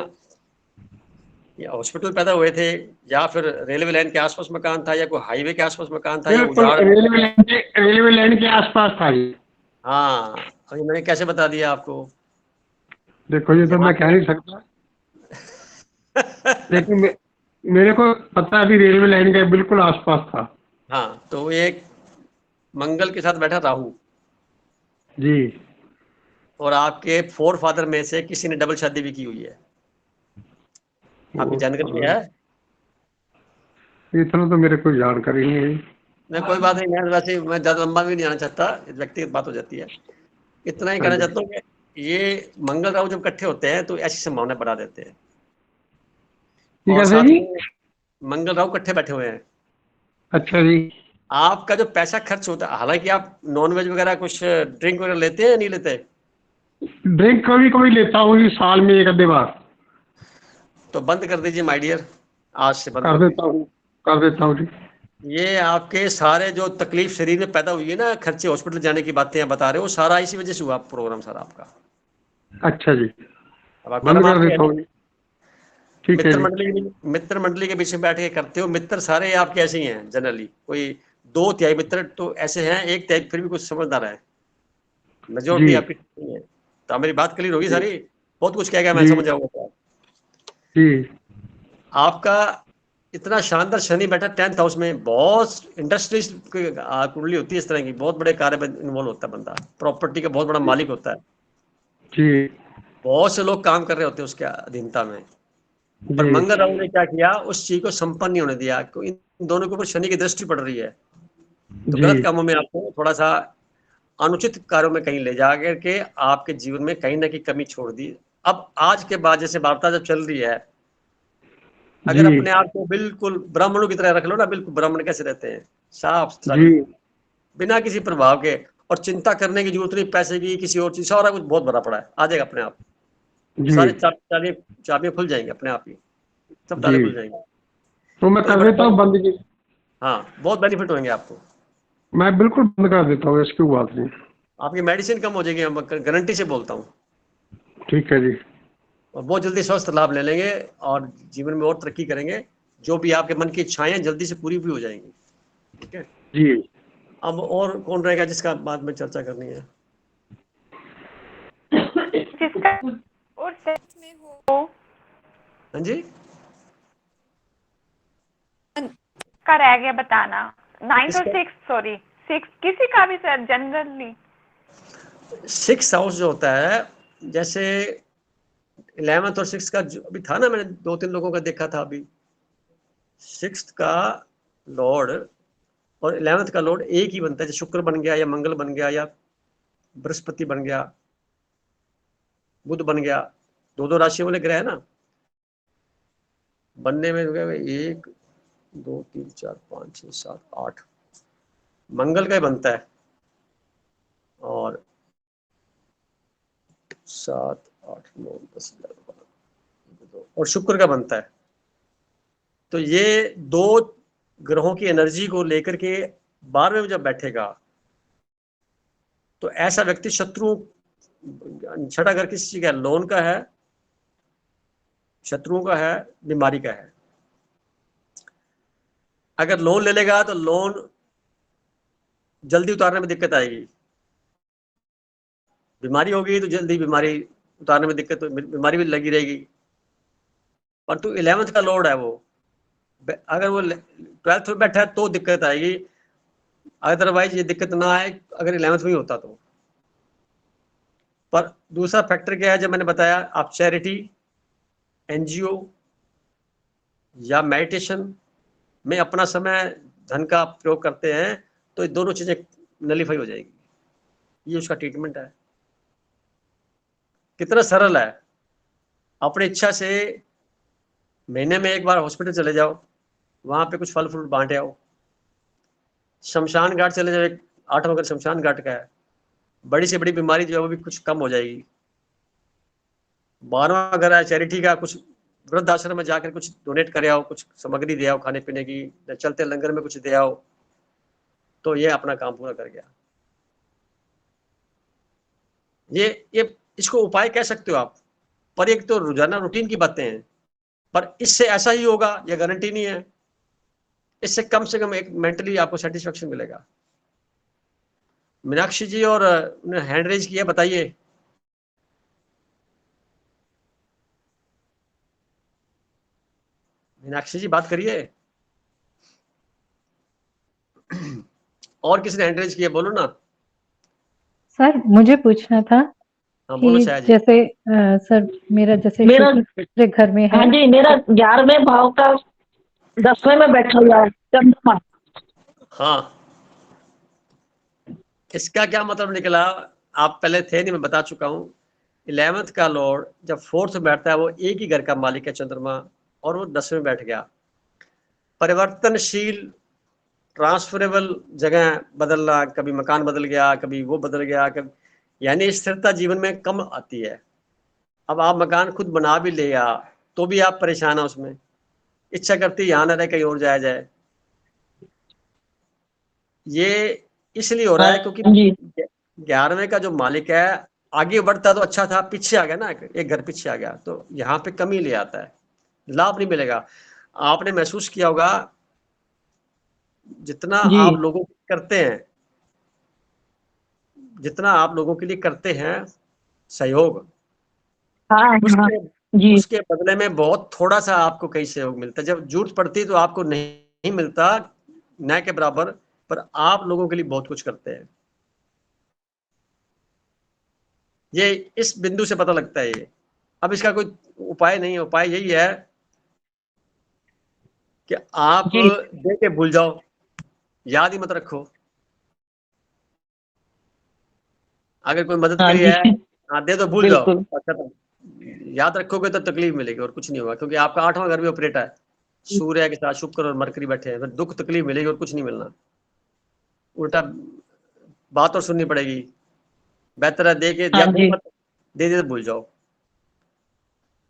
S1: या हॉस्पिटल पैदा हुए थे, या फिर रेलवे लाइन के आसपास मकान था, या कोई हाईवे के आसपास मकान था, या उजाड़
S6: रेलवे लाइन के आसपास था जी।
S1: हाँ, अभी मैंने कैसे बता दिया आपको?
S6: देखो ये तो मैं कह नहीं सकता लेकिन मेरे को पता है रेलवे लाइन के बिल्कुल आसपास था।
S1: हाँ, तो एक मंगल के साथ बैठा राहु
S6: जी,
S1: और आपके 4 फादर में से किसी ने डबल शादी भी की हुई है, आपकी जानकारी में है?
S6: इतना तो मेरे को जानकारी नहीं है।
S1: मैं कोई बात नहीं, मैं वैसे मैं ज्यादा लंबा भी नहीं जाना चाहता, व्यक्तिगत बात हो जाती है। इतना ही कहना चाहता हूँ कि ये मंगल राहु जब इकट्ठे होते हैं तो ऐसी संभावना बढ़ा देते हैं। और साथ में मंगल राहु इकट्ठे बैठे हुए हैं।
S6: अच्छा जी।
S1: आपका जो पैसा खर्च होता है, हालांकि आप नॉनवेज वगैरह कुछ ड्रिंक वगैरह लेते हैं या नहीं लेते?
S6: ड्रिंक कभी कभी लेता हूँ साल में 1 आधे बार।
S1: तो बंद कर दीजिए माय डियर, आज से बंद
S6: कर देता हूँ जी।
S1: ये आपके सारे जो तकलीफ शरीर में पैदा हुई है ना, खर्चे हॉस्पिटल जाने की बातें आप बता रहे हो, सारा इसी वजह से हुआ प्रोग्राम सारा आपका।
S6: अच्छा जी,
S1: अब
S6: बंद
S1: कर्म
S6: कर
S1: आपके
S6: देता हूँ जी। ठीक है जी।
S1: मित्र मंडली के पीछे बैठ के करते हो। मित्र सारे आपके ऐसे ही हैं जनरली, कोई 2 तिहाई मित्र तो ऐसे हैं, 1 तिहाई फिर भी कुछ समझदार है, मेजोरिटी
S6: जी
S1: आपकी नहीं है। तो मेरी बात क्लियर होगी सारी, बहुत कुछ कह गया मैं,
S6: जी
S1: समझ जाऊंगा।
S6: जी
S1: आपका इतना शानदार शनि बैठा 10th हाउस में, बहुत इंडस्ट्रीज कुंडली होती है इस तरह की, बहुत बड़े कार्य में इन्वॉल्व होता है बंदा, प्रॉपर्टी का बहुत बड़ा मालिक होता है,
S6: जी
S1: बहुत से लोग काम कर रहे होते हैं उसके अधीनता में। पर
S6: जी
S1: मंगल राहु ने क्या किया, उस चीज को संपन्न नहीं होने दिया। इन दोनों के ऊपर शनि की दृष्टि पड़ रही है, तो गलत
S6: जी
S1: कामों में आपको थोड़ा सा अनुचित कार्यों में कहीं ले जा करके आपके जीवन में कहीं ना कहीं कमी छोड़ दी। अब आज के बाद जैसे वार्ता जब चल रही है, अगर
S6: जी
S1: अपने आप को बिल्कुल ब्राह्मणों की तरह रख लो ना, बिल्कुल ब्राह्मण कैसे रहते हैं, साफ सुथरा,
S6: जी
S1: बिल्कुल बिना किसी प्रभाव के, और चिंता करने की जरूरत नहीं पैसे की, किसी और चीज, सारा कुछ बहुत भरा पड़ा है, आ जाएगा अपने आप।
S6: जी
S1: सारे चाबियां खुल जाएंगे अपने आप ही, सब ताले
S6: जी
S1: खुल जाएंगे।
S6: तो मैं
S1: कोई
S6: कर देता
S1: बड़ा,
S6: हूँ बंद जी।
S1: हाँ बहुत बेनिफिट होंगे आपको।
S6: मैं बिल्कुल बंद कर देता हूँ, इसकी बात नहीं।
S1: आपकी मेडिसिन कम हो जाएगी, मैं गारंटी से बोलता हूँ,
S6: ठीक है जी।
S1: और बहुत जल्दी स्वस्थ लाभ ले लेंगे और जीवन में और तरक्की करेंगे। जो भी आपके मन की इच्छाएं जल्दी से पूरी भी हो जाएंगी। ठीक है,
S6: जी
S1: अब और कौन रहेगा जिसका बाद में चर्चा करनी है?
S3: जिसका और सेक्स में हो,
S1: हाँ जी,
S3: का रह गया बताना। 9 और
S1: इसका
S3: 6, सॉरी 6 किसी का भी सर, जनरली
S1: 6th हाउस जो होता है, जैसे 11th और 6th का जो अभी था ना, मैंने 2-3 लोगों का देखा था अभी, 6th का लॉर्ड और 11th का लॉर्ड एक ही बनता है, जैसे शुक्र बन गया या मंगल बन गया या बृहस्पति बन गया, बुध बन गया, 2-2 राशियों वाले ग्रह है ना, बनने में 1 2 3 4 5 6 7 8 मंगल का ही बनता है, और 7 8 9 10 11 12 और शुक्र का बनता है। तो ये 2 ग्रहों की एनर्जी को लेकर के 12वें में जब बैठेगा, तो ऐसा व्यक्ति शत्रु, 6ठा घर किस चीज का है, लोन का है, शत्रुओं का है, बीमारी का है। अगर लोन ले लेगा तो लोन जल्दी उतारने में दिक्कत आएगी, बीमारी होगी तो जल्दी बीमारी उतारने में दिक्कत, बीमारी भी लगी रहेगी। परंतु 11th का लॉर्ड है वो, अगर वो 12th में बैठा है तो दिक्कत आएगी, अदरवाइज ये दिक्कत ना आए अगर 11th में ही होता तो। पर दूसरा फैक्टर क्या है, जब मैंने बताया, आप चैरिटी, एनजीओ या मेडिटेशन में अपना समय, धन का प्रयोग करते हैं, तो ये दोनों चीजें नलीफाई हो जाएगी। ये उसका ट्रीटमेंट है। कितना सरल है, अपनी इच्छा से महीने में 1 बार हॉस्पिटल चले जाओ, वहां पे कुछ फल फ्रूट बांटे आओ, शमशान घाट चले जाओ, 8वां घर शमशान घाट का है, बड़ी से बड़ी बीमारी जो है वो भी कुछ कम हो जाएगी। 12वां घर है चैरिटी का, कुछ वृद्ध आश्रम में जाकर कुछ डोनेट करे आओ, कुछ सामग्री दे आओ खाने पीने की, चलते लंगर में कुछ दे आओ, तो ये अपना काम पूरा कर गया। ये इसको उपाय कह सकते हो आप, पर एक तो रोजाना रूटीन की बातें हैं, पर इससे ऐसा ही होगा ये गारंटी नहीं है। इससे कम से कम एक मेंटली आपको सेटिस्फेक्शन मिलेगा। मीनाक्षी जी और हैंड रेज किया, बताइए। मीनाक्षी जी बात करिए। और किसी ने हैंड रेज किया, बोलो ना।
S7: सर मुझे पूछना था
S1: हाँ बोलो
S7: कि
S1: शायद जी।
S7: जैसे सर मेरा जैसे
S8: मेरा
S7: शुक्र घर में है।
S8: हाँ जी, मेरा 11वें भाव का 10वें में बैठा हुआ है चंद्रमा।
S1: हाँ, इसका क्या मतलब निकला, आप पहले थे नहीं, मैं बता चुका हूँ। 11th का लॉर्ड जब 4th में बैठता है, वो एक ही घर का मालिक है चंद्रमा, और वो 10वें में बैठ गया। परिवर्तनशील, ट्रांसफरेबल जगह बदलना, कभी मकान बदल गया, कभी वो बदल गया, कभी, यानी स्थिरता जीवन में कम आती है। अब आप मकान खुद बना भी लिया तो भी आप परेशान हैं उसमें, इच्छा करती है यहाँ न रहे कहीं और जाया जाए। ये इसलिए हो रहा है क्योंकि
S8: हाँ जी
S1: 11वें का जो मालिक है आगे बढ़ता तो अच्छा था, पीछे आ गया ना, एक घर पीछे आ गया, तो यहाँ पे कमी ले आता है, लाभ नहीं मिलेगा। आपने महसूस किया होगा जितना
S8: जी
S1: आप लोगों को करते हैं, जितना आप लोगों के लिए करते हैं सहयोग,
S8: हाँ हाँ
S1: उसके
S8: जी
S1: उसके बदले में बहुत थोड़ा सा आपको कहीं सहयोग मिलता है। जब जरूरत पड़ती है तो आपको नहीं मिलता न के बराबर, पर आप लोगों के लिए बहुत कुछ करते हैं। ये इस बिंदु से पता लगता है ये। अब इसका कोई उपाय नहीं है, उपाय यही है कि आप
S8: जी
S1: दे के भूल जाओ, याद ही मत रखो। अगर कोई मदद
S8: हाँ
S1: के लिए
S8: जी
S1: है, हाँ दे दो, भूल जाओ,
S8: बिल्कुल
S1: अच्छा तो याद रखोगे तो तकलीफ मिलेगी और कुछ नहीं होगा, क्योंकि आपका 8वां घर भी ऑपरेट है, सूर्य के साथ शुक्र और मरकरी बैठे हैं, फिर दुख तकलीफ मिलेगी और कुछ नहीं मिलना, उल्टा बात और सुननी पड़ेगी। बेहतर है दे के
S8: हाँ
S1: या दे
S8: जी
S1: मत, दे दे तो भूल जाओ।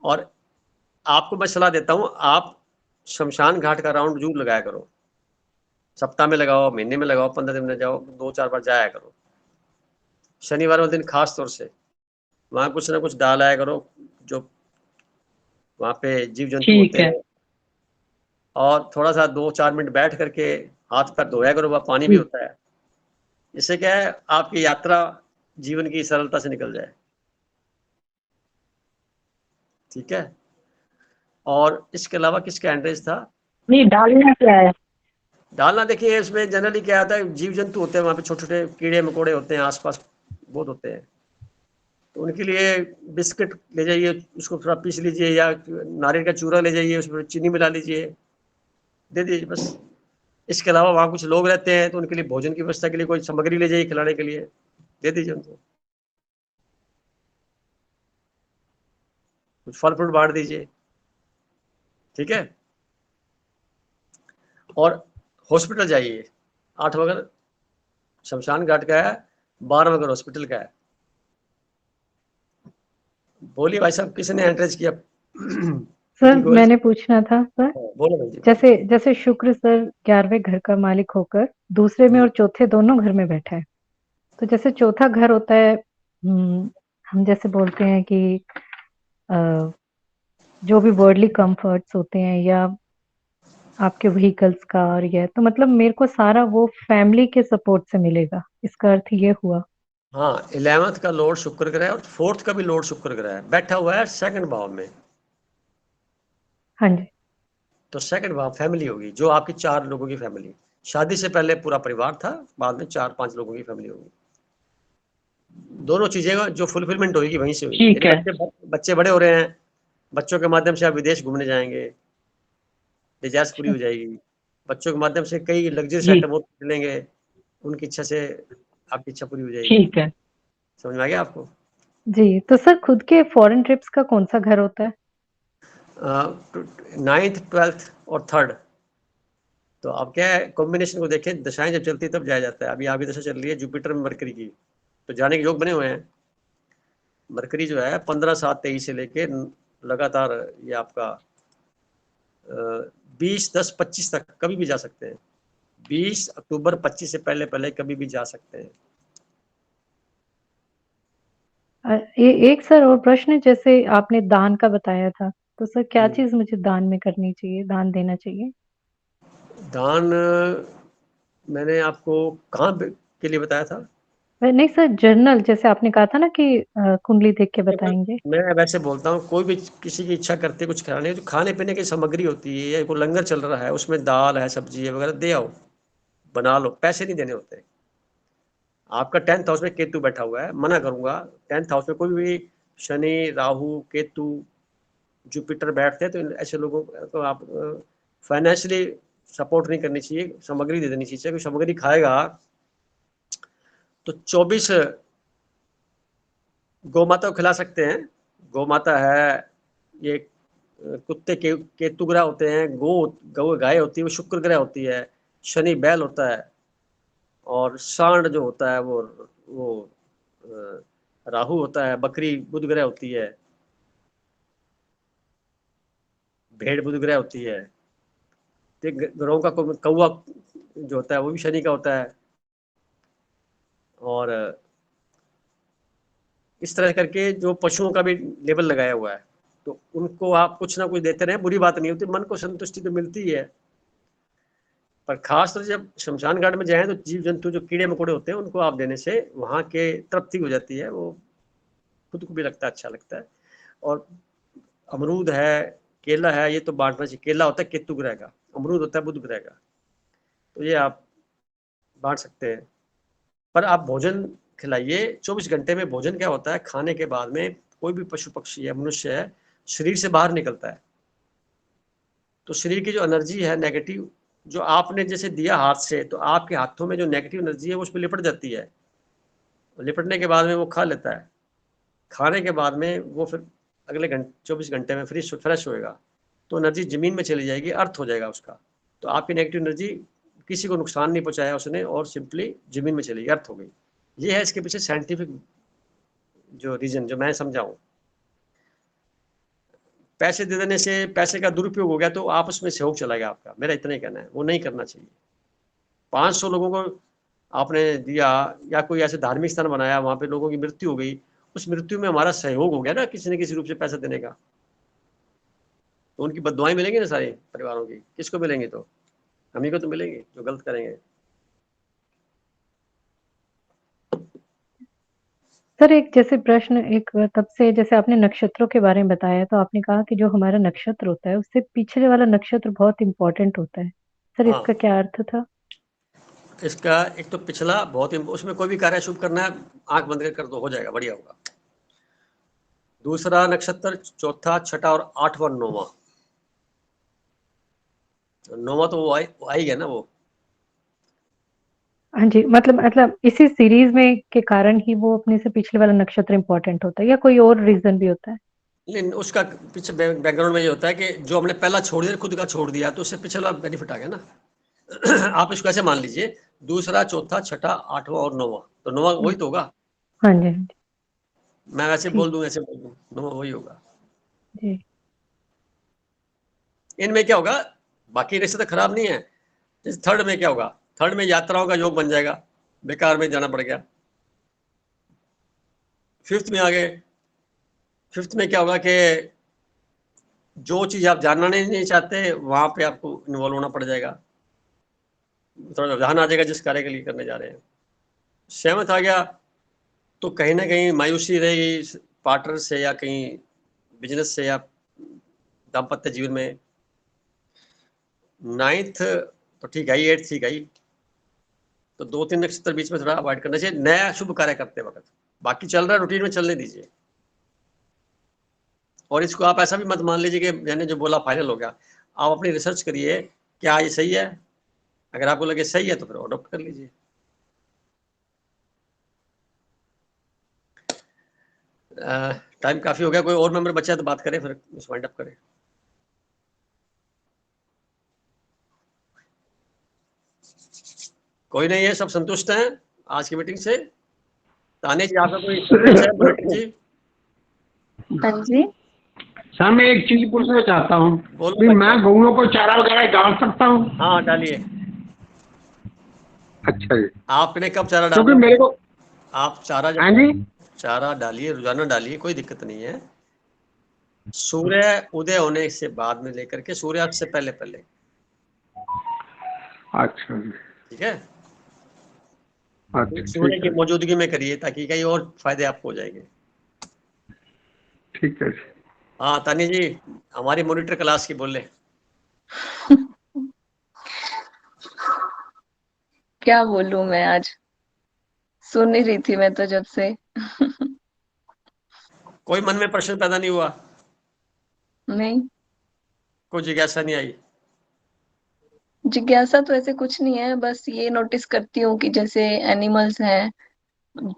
S1: और आपको मैं सलाह देता हूँ, आप शमशान घाट का राउंड जरूर लगाया करो, सप्ताह में लगाओ, महीने में लगाओ, 15 दिन में जाओ, 2-4 बार जाया करो। शनिवार वाले दिन खास तौर से वहां कुछ ना कुछ डाल आया करो, जो वहां पे जीव जंतु
S8: ठीक
S1: होते
S8: है
S1: हैं, और थोड़ा सा 2-4 मिनट बैठ करके हाथ पैर धोया करो, वह पानी भी
S8: जी
S1: होता है। इससे क्या है, आपकी यात्रा जीवन की सरलता से निकल जाए। ठीक है। और इसके अलावा किसका एंड्रेस था?
S8: नहीं डालना क्या है
S1: डालना देखिए, इसमें जनरली क्या आता है, जीव जंतु होते हैं वहाँ पे, छोटे छोटे कीड़े मकोड़े होते हैं आसपास, बहुत होते हैं, तो उनके लिए बिस्किट ले जाइए, उसको थोड़ा पीस लीजिए, या नारियल का चूरा ले जाइए, उसमें चीनी मिला लीजिए, दे दीजिए बस। इसके अलावा वहाँ कुछ लोग रहते हैं तो उनके लिए भोजन की व्यवस्था के लिए कोई सामग्री ले जाइए खिलाने के लिए, दे दीजिए उनको, कुछ फल फ्रूट बांट दीजिए। ठीक है। और हॉस्पिटल जाइए, 8वां घर शमशान घाट का है, 12वां घर हॉस्पिटल का है। बोलिए भाई साहब, किसने एंट्रेस किया?
S7: सर
S1: जी गोयल,
S7: मैंने पूछना था सर,
S1: बोलो भाई जी।
S7: जैसे जैसे शुक्र सर 11वें घर का मालिक होकर दूसरे में
S1: जी
S7: और चौथे दोनों घर में बैठा है, तो जैसे चौथा घर होता है, हम जैसे बोलते हैं कि अ, जो भी वर्ल्डली कंफर्ट्स होते हैं या आपके व्हीकल्स का, और ये तो मतलब मेरे को सारा वो फैमिली के सपोर्ट से मिलेगा, इसका अर्थ ये हुआ।
S1: हाँ, 11th का लॉर्ड शुक्र ग्रह है और 4th का भी लॉर्ड शुक्र ग्रह है, बैठा हुआ है 2nd भाव में।
S7: हाँ जी।
S1: तो 2nd भाव फैमिली होगी, जो आपकी 4 लोगों की फैमिली, शादी से पहले पूरा परिवार था, बाद में 4-5 लोगों की फैमिली होगी। दोनों चीजें जो फुलफिलमेंट होगी वहीं से होगी,
S8: ठीक
S1: यानी
S8: है
S1: बच्चे बड़े हो रहे हैं, बच्चों के माध्यम से आप विदेश घूमने जाएंगे, डिजायर्स पूरी
S7: अच्छा।
S1: हो जाएगी, बच्चों के माध्यम से कई लग्जरी
S8: जी
S1: आइटम और मिलेंगे, उनकी इच्छा से आपकी इच्छा पूरी हो जाएगी।
S8: ठीक है
S1: समझ में आ गया आपको?
S7: जी, तो सर खुद के फॉरेन ट्रिप्स का कौन सा घर होता है?
S1: 9th 12th और 3rd। तो अब क्या है, कॉम्बिनेशन को देखें, दशाएं जब चलती है तब जाया जाता है। अभी आपकी दशा चल रही है जुपिटर में मरकरी की, तो जाने के योग बने हुए हैं। मरकरी जो है 15/7/23 से लेके लगातार ये आपका 20/10/25 तक कभी भी जा सकते हैं। 20 अक्टूबर 25 से पहले पहले कभी भी जा सकते हैं।
S7: एक सर और प्रश्न, जैसे आपने दान का बताया था, तो सर क्या
S1: हम्म।
S7: चीज मुझे दान में करनी चाहिए, दान देना चाहिए?
S1: दान मैंने आपको कहाँ के लिए बताया था?
S7: नहीं सर, जर्नल जैसे आपने कहा था ना कि कुंडली देख के
S1: देखो,
S7: बताएंगे।
S1: मैं वैसे बोलता हूँ, कोई भी किसी की इच्छा करते कुछ खाने, जो खाने पीने की सामग्री होती है, या कोई लंगर चल रहा है उसमें दाल है, सब्जी है वगैरह, दे आओ, बना लो, पैसे नहीं देने होते। आपका 10th हाउस में केतु बैठा हुआ है, मना करूंगा। 10th हाउस में कोई भी शनि, राहु, केतु, जुपिटर बैठते हैं, तो ऐसे लोगों को आप फाइनेंशियली सपोर्ट नहीं करनी चाहिए, सामग्री दे देनी चाहिए। कोई सामग्री खाएगा तो 24 गौ माता को खिला सकते हैं। गौ माता है, ये कुत्ते के केतु ग्रह होते हैं, गौ गाय होती है, वो शुक्र ग्रह होती है, शनि बैल होता है, और सांड जो होता है वो राहु होता है, बकरी बुध ग्रह होती है। भेड़ बुध ग्रह होती है, तो ग्रहों का कौवा जो होता है वो भी शनि का होता है। और इस तरह करके जो पशुओं का भी लेबल लगाया हुआ है, तो उनको आप कुछ ना कुछ देते रहे, बुरी बात नहीं होती, मन को संतुष्टि तो मिलती है। पर खास तौर से जब शमशान घाट में जाएं तो जीव जंतु जो कीड़े मकोड़े होते हैं उनको आप देने से वहां के तृप्ति हो जाती है, वो खुद को भी लगता है, अच्छा लगता है। और अमरूद है, केला है, ये तो बांटना चाहिए। केला होता है केतु ग्रह का, अमरूद होता है बुध ग्रह का, तो ये आप बांट सकते हैं। पर आप भोजन खिलाइए। 24 घंटे में भोजन क्या होता है, खाने के बाद में कोई भी पशु पक्षी है, मनुष्य है, शरीर से बाहर निकलता है, तो शरीर की जो एनर्जी है नेगेटिव, जो आपने जैसे दिया हाथ से, तो आपके हाथों में जो नेगेटिव एनर्जी है वो उस पर लिपट जाती है। लिपटने के बाद में वो खा लेता है, खाने के बाद में वो फिर अगले 24 घंटे में फ्रेश होएगा, तो एनर्जी जमीन में चली जाएगी, अर्थ हो जाएगा उसका। तो आपकी नेगेटिव एनर्जी किसी को नुकसान नहीं पहुंचाया उसने, और सिंपली जमीन में चली गई, अर्थ हो गई। ये है इसके पीछे साइंटिफिक जो रीजन जो मैं समझाऊं। पैसे दे देने से पैसे का दुरुपयोग हो गया तो आपस में सहयोग चला गया आपका, मेरा इतना ही कहना है, वो नहीं करना चाहिए। 500 लोगों को आपने दिया, या कोई ऐसे धार्मिक स्थान बनाया, वहां पे लोगों की मृत्यु हो गई, उस मृत्यु में हमारा सहयोग हो गया ना किसी न किसी रूप से पैसा देने का, तो उनकी बददुआएं मिलेंगी ना सारे परिवारों की। किसको मिलेंगी? तो हम ही को तो मिलेंगे जो गलत करेंगे।
S7: सर एक जैसे प्रश्न, एक तब से जैसे आपने नक्षत्रों के बारे में बताया, तो आपने कहा कि जो हमारा नक्षत्र होता है उससे पिछले वाला नक्षत्र बहुत इंपॉर्टेंट होता है। सर
S1: हाँ,
S7: इसका क्या अर्थ था?
S1: इसका एक तो पिछला बहुत उसमें कोई भी कार्य शुभ करना है, आंख बंद कर दो, हो जाएगा, बढ़िया होगा। दूसरा नक्षत्र, चौथा, छठा और आठवां, नौवां। नौवां तो वो आई गया ना वो।
S7: हाँ जी, मतलब इसी सीरीज में के कारण ही वो अपने से पिछले वाला नक्षत्र इंपॉर्टेंट होता है, या कोई और रीजन भी होता है?
S1: लेकिन उसका पीछे बैकग्राउंड में ये होता है कि जो हमने पहला छोड़ दिया, खुद का छोड़ दिया, तो उससे पिछला बेनिफिट आ गया ना। आप इसको ऐसे मान लीजिए, दूसरा, चौथा, छठा, आठवां और नौवां, तो नौवां वही तो होगा।
S7: हाँ जी, हाँ जी,
S1: मैं वैसे
S7: ठीक।
S1: बोल दूं, ऐसे बोल दूं, नौवां वही होगा।
S7: जी।
S1: इनमें क्या होगा, बाकी रिश्ते तो खराब नहीं है। जैसे थर्ड में क्या होगा, थर्ड में यात्राओं का योग बन जाएगा, बेकार में जाना पड़ गया। फिफ्थ में आ गए, फिफ्थ में क्या होगा कि जो चीज आप जानना नहीं चाहते वहां पे आपको इन्वॉल्व होना पड़ जाएगा, थोड़ा रुझान आ जाएगा जिस कार्य के लिए करने जा रहे हैं। सेवंथ आ गया तो कहीं ना कहीं मायूसी रहेगी पार्टनर से, या कहीं बिजनेस से, या दाम्पत्य जीवन में। नाइन्थ तो ठीक है, एट्थ ठीक है, तो 2-3 नक्षत्र बीच में थोड़ा अवॉइड करना चाहिए नया शुभ कार्य करते वक्त। बाकी चल रहा है, रूटीन में चलने दीजिए। और इसको आप ऐसा भी मत मान लीजिए कि मैंने जो बोला फाइनल हो गया। आप अपनी रिसर्च करिए, क्या ये सही है? अगर आपको लगे सही है तो फिर अडॉप्ट कर लीजिए। टाइम काफी हो गया, कोई और मेंबर बचा है तो बात करें, फिर वाइंड अप करें। कोई नहीं है, सब संतुष्ट हैं आज की मीटिंग से? ताने जी, आपका कोई संदेश है? बुलेटिन जी,
S2: हाँ जी।
S6: सर मैं एक चीज पूछना चाहता हूँ
S1: बोलो
S6: कि
S1: भाई
S6: मैं
S1: साहब।
S6: गौओं को चारा वगैरह डाल सकता हूँ?
S1: हाँ, डालिए।
S6: अच्छा जी।
S1: आपने कब चारा
S6: क्योंकि
S1: डालना?
S6: मेरे को,
S1: आप चारा
S6: हाँ
S1: जब
S6: जी,
S1: चारा डालिए, रोजाना डालिए, कोई दिक्कत नहीं है। सूर्य उदय होने से बाद में लेकर के सूर्यास्त से पहले पहले,
S6: अच्छा जी,
S1: ठीक है?
S6: अच्छा
S1: सूर्य
S6: ठीक
S1: की
S6: है,
S1: मौजूदगी में करिए ताकि कई और फायदे आपको हो जाएंगे।
S6: ठीक है जी।
S1: हाँ तानी जी, हमारी मॉनिटर क्लास की बोले।
S9: क्या बोलूं मैं, आज सुन ही रही थी मैं तो जब से।
S1: कोई मन में प्रश्न पैदा नहीं हुआ?
S9: नहीं,
S1: कोई जिज्ञासा नहीं आई?
S9: जिज्ञासा तो ऐसे कुछ नहीं है, बस ये नोटिस करती हूँ कि जैसे एनिमल्स हैं,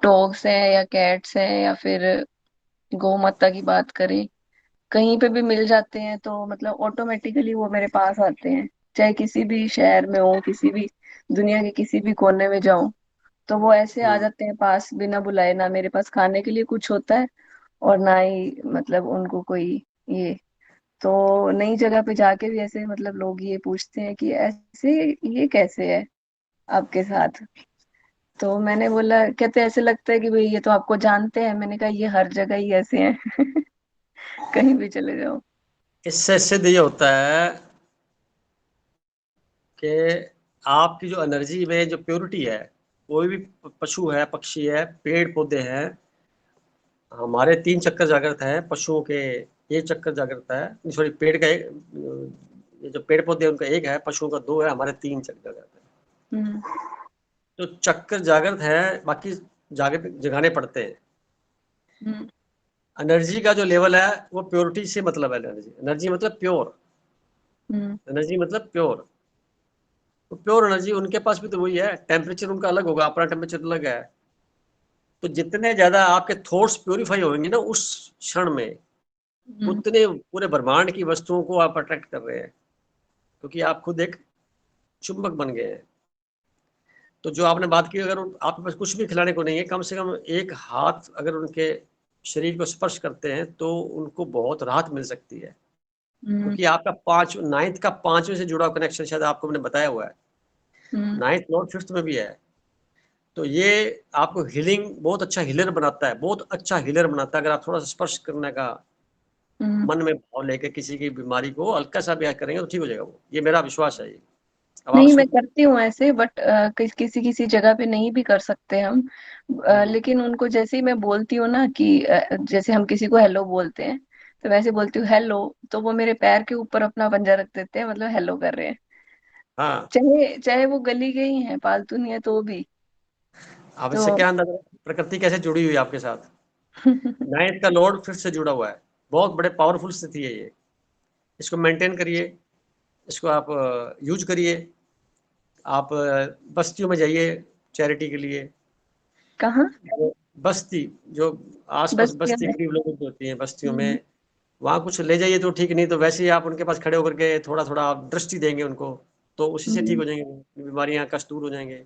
S9: डॉग्स हैं या कैट्स हैं या फिर गौ माता की बात करें, कहीं पे भी मिल जाते हैं तो मतलब ऑटोमेटिकली वो मेरे पास आते हैं। चाहे किसी भी शहर में हो, किसी भी दुनिया के किसी भी कोने में जाऊं, तो वो ऐसे आ जाते हैं पास बिना बुलाए। ना मेरे पास खाने के लिए कुछ होता है और ना ही मतलब उनको कोई ये तो नई जगह पे जाके भी ऐसे मतलब लोग ये पूछते हैं कि ऐसे ये कैसे है आपके साथ। तो मैंने बोला, कहते ऐसे लगता है कि भाई ये तो आपको जानते हैं। मैंने कहा ये हर जगह ही ऐसे हैं कहीं भी चले जाओ।
S1: इससे सिद्ध ये होता है कि आपकी जो एनर्जी में जो प्योरिटी है, कोई भी पशु है, पक्षी है, पेड़ पौधे हैं, हमारे 3 चक्कर जागृत है, पशुओं के 1 चक्कर जागृत है, सॉरी पेड़ का ये जो पेड़ पौधे उनका 1 है, पशुओं का 2 है, हमारे 3 चक्कर जागृत है। तो चक्कर जागृत है, बाकी जागृत जगाने पड़ते हैं। एनर्जी का जो लेवल है वो प्योरिटी से मतलब है। एनर्जी मतलब प्योर, एनर्जी मतलब प्योर। तो प्योर एनर्जी उनके पास भी तो वही है, टेम्परेचर उनका अलग होगा, अपना टेम्परेचर अलग है। तो जितने ज्यादा आपके थॉट्स प्योरीफाई होंगे ना उस क्षण में, उतने पूरे ब्रह्मांड की वस्तुओं को आप अट्रैक्ट कर रहे हैं, क्योंकि आप खुद एक चुंबक बन गए हैं। तो जो आपने बात की, अगर आपके पास कुछ भी खिलाने को नहीं है, कम से कम एक हाथ अगर उनके शरीर को स्पर्श करते हैं तो उनको बहुत राहत मिल सकती है, क्योंकि आपका 9th का 5वें से जुड़ा कनेक्शन शायद आपको मैंने बताया हुआ है, 9th लॉर्ड 5th में भी है। तो ये आपको हीलिंग, बहुत अच्छा हीलर बनाता है, बहुत अच्छा हीलर बनाता है। अगर आप थोड़ा सा स्पर्श करने का मन में भाव लेके किसी की बीमारी को हल्का सा भी करेंगे तो ठीक हो जाएगा वो, ये मेरा विश्वास है। ये अब
S9: नहीं, मैं करती हूँ ऐसे, बट किसी किसी जगह पे नहीं भी कर सकते हम। लेकिन उनको जैसे ही मैं बोलती हूँ ना कि जैसे हम किसी को हेलो बोलते हैं, तो वैसे बोलती हूँ हेलो, तो वो मेरे पैर के ऊपर अपना पंजा रख देते हैं, मतलब हेलो कर रहे हैं।
S1: हाँ,
S9: चाहे चाहे वो गली गई है, पालतू नहीं है तो भी।
S1: अब इससे
S9: तो
S1: क्या अंदाजा प्रकृति कैसे जुड़ी हुई है आपके साथ। 9th का लॉर्ड फिर से जुड़ा हुआ है, बहुत बड़े पावरफुल स्थिति है ये। इसको मेंटेन करिए, इसको आप यूज करिए। आप बस्तियों में जाइए चैरिटी के लिए।
S9: कहाँ?
S1: बस्ती जो आसपास
S9: बस्तियों
S1: बस्ती
S9: में?
S1: गरीब लोगों की होती है, बस्तियों में, वहाँ कुछ ले जाइए तो ठीक, नहीं तो वैसे ही आप उनके पास खड़े होकर के थोड़ा थोड़ा आप दृष्टि देंगे उनको, तो उसी से ठीक हो जाएंगे, बीमारियां कष्ट दूर हो जाएंगे,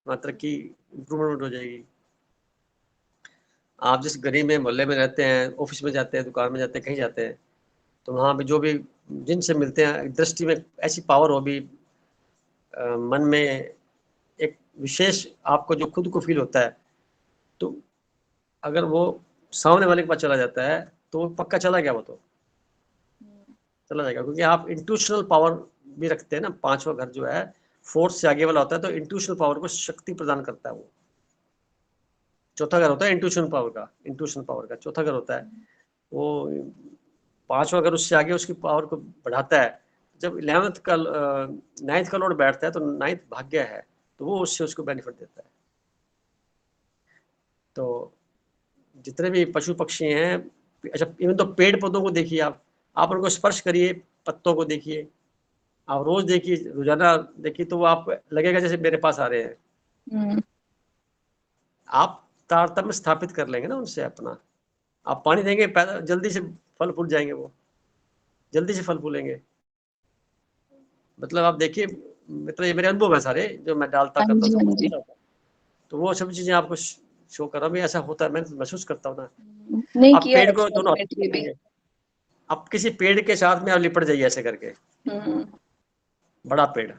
S1: वहाँ तरक्की इम्प्रूवमेंट हो जाएगी। आप जिस गली में मोहल्ले में रहते हैं, ऑफिस में जाते हैं, दुकान में जाते हैं, कहीं जाते हैं, तो वहाँ भी जो भी जिनसे मिलते हैं, दृष्टि में ऐसी पावर हो भी, मन में एक विशेष आपको जो खुद को फील होता है, तो अगर वो सामने वाले के पास चला जाता है तो पक्का चला गया, वो तो चला जाएगा, क्योंकि आप इंट्यूशनल पावर भी रखते हैं ना। 5वां घर जो है फोर्स से आगे वाला होता है, तो इंट्यूशनल पावर को शक्ति प्रदान करता है वो। चौथा घर होता है इंट्यूशन पावर का, इंट्यूशन पावर का चौथा घर होता है वो। 5वां घर उससे आगे उसकी पावर को बढ़ाता है। जब 11th का 9th का लॉर्ड बैठता है तो 9th भाग्य है, तो वो उससे उसको बेनिफिट देता है। तो जितने भी पशु पक्षी हैं, अच्छा इवन तो पेड़ पौधों को देखिए, आप उनको स्पर्श करिए, पत्तों को देखिए, आप रोज देखिए, रोजाना देखिए, तो वो आप लगेगा जैसे मेरे पास आ रहे हैं। आप तारतम्य स्थापित कर लेंगे ना उनसे अपना। आप पानी देंगे, जल्दी से फल फूल जाएंगे, वो जल्दी से फल फूलेंगे। मतलब आप देखिए, मतलब ये मेरे अनुभव है सारे जो मैं डालता करता हूँ, सब कुछ अच्छा होता है। तो वो सब चीजें आपको शो कर रहा हूँ, ऐसा होता है, मैं महसूस करता हूँ ना।
S9: नहीं
S1: आप
S9: किया
S1: पेड़
S9: है
S1: को दोनों
S9: शायद भी।
S1: आप किसी पेड़ के साथ में आप लिपट जाइए ऐसे करके, बड़ा पेड़,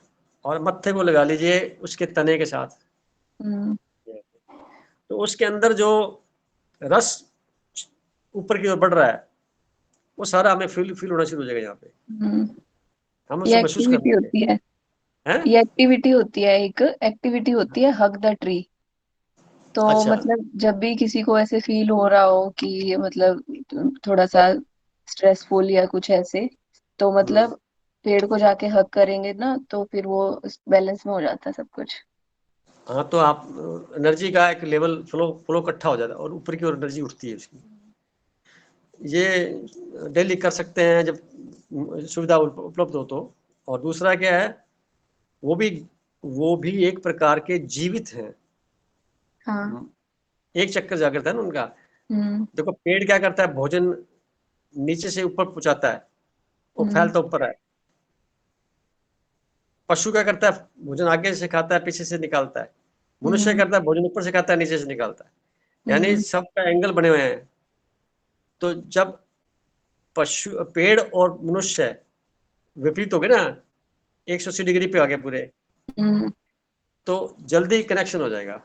S1: और मत्थे को लगा लीजिए उसके तने के साथ। तो उसके अंदर जो रस ऊपर की ओर बढ़ रहा है, वो सारा हमें फील होना शुरू हो जाएगा यहाँ पे, हम
S9: ये
S1: उसको महसूस कर
S9: एक्टिविटी
S1: लेंगे।
S9: होती है,
S1: हैं?
S9: ये एक्टिविटी होती है, एक एक्टिविटी होती है हग द ट्री। तो
S1: अच्छा,
S9: मतलब जब भी किसी को ऐसे फील हो रहा हो कि मतलब थोड़ा सा स्ट्रेसफुल या कुछ ऐसे, तो मतलब पेड़ को जाके हग करेंगे ना, तो फिर वो बैलेंस में हो जाता है सब कुछ।
S1: हाँ, तो आप एनर्जी का एक लेवल फ्लो इकट्ठा हो जाता है और ऊपर की ओर एनर्जी उठती है उसकी। ये डेली कर सकते हैं जब सुविधा उपलब्ध हो तो। और दूसरा क्या है, वो भी एक प्रकार के जीवित हैं।
S9: हाँ।
S1: एक चक्कर जागृत है ना उनका। देखो पेड़ क्या करता है, भोजन नीचे से ऊपर पहुंचाता है, वो फैलता ऊपर है। पशु क्या करता है, भोजन आगे से खाता है, पीछे से निकालता है। मनुष्य करता है, भोजन ऊपर से खाता है, नीचे से निकालता है। यानी सबका एंगल बने हुए हैं। तो जब पशु, पेड़ और मनुष्य विपरीत हो गए ना, 180 डिग्री पे आ गए पूरे, तो जल्दी कनेक्शन हो जाएगा,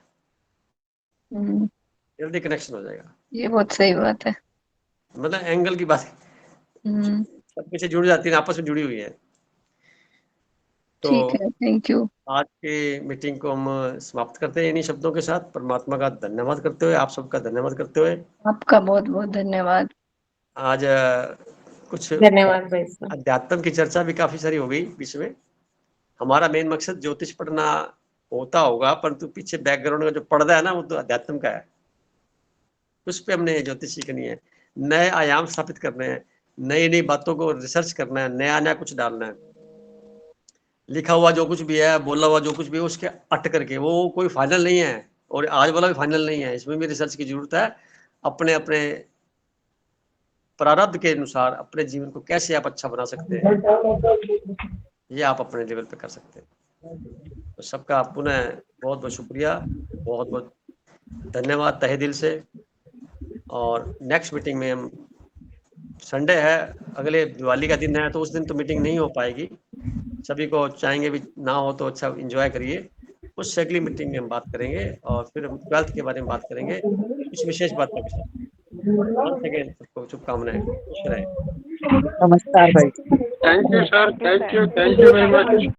S1: जल्दी कनेक्शन हो जाएगा।
S9: ये बहुत सही बात है।
S1: मतलब एंगल की बात सब पीछे जुड़ जाती है, आपस में जुड़ी हुई है। तो
S9: ठीक है, थैंक यू।
S1: आज की मीटिंग को हम समाप्त करते हैं इन्हीं शब्दों के साथ। परमात्मा का धन्यवाद करते हुए, आप सबका धन्यवाद करते हुए,
S9: आपका बहुत बहुत धन्यवाद।
S1: आज कुछ
S5: धन्यवाद भाई साहब।
S1: अध्यात्म की चर्चा भी काफी सारी हो गई बीच में। हमारा मेन मकसद ज्योतिष पढ़ना होता होगा, परंतु पीछे बैकग्राउंड का जो पर्दा है ना, वो तो अध्यात्म का है। उस पे हमने ज्योतिष सीखनी है, नए आयाम स्थापित करने हैं, नई नई बातों को रिसर्च करना है, नया नया कुछ डालना है। लिखा हुआ जो कुछ भी है, बोला हुआ जो कुछ भी है, उसके अट करके वो कोई फाइनल नहीं है, और आज वाला भी फाइनल नहीं है। इसमें भी रिसर्च की जरूरत है। अपने अपने प्रारब्ध के अनुसार अपने जीवन को कैसे आप अच्छा बना सकते हैं, ये आप अपने लेवल पे कर सकते हैं। तो सबका पुनः बहुत बहुत शुक्रिया, बहुत बहुत धन्यवाद तहे दिल से। और नेक्स्ट मीटिंग में हम, संडे है, अगले दिवाली का दिन है, तो उस दिन तो मीटिंग नहीं हो पाएगी। सभी को चाहेंगे भी ना हो तो अच्छा एंजॉय करिए। उस अगली मीटिंग में हम बात करेंगे, और फिर हम 12th के बारे में बात करेंगे, कुछ विशेष बातों के साथ। once again सबको शुभकामनाएं, खुश रहें।
S9: नमस्कार भाई।
S6: Thank you sir, thank you very much.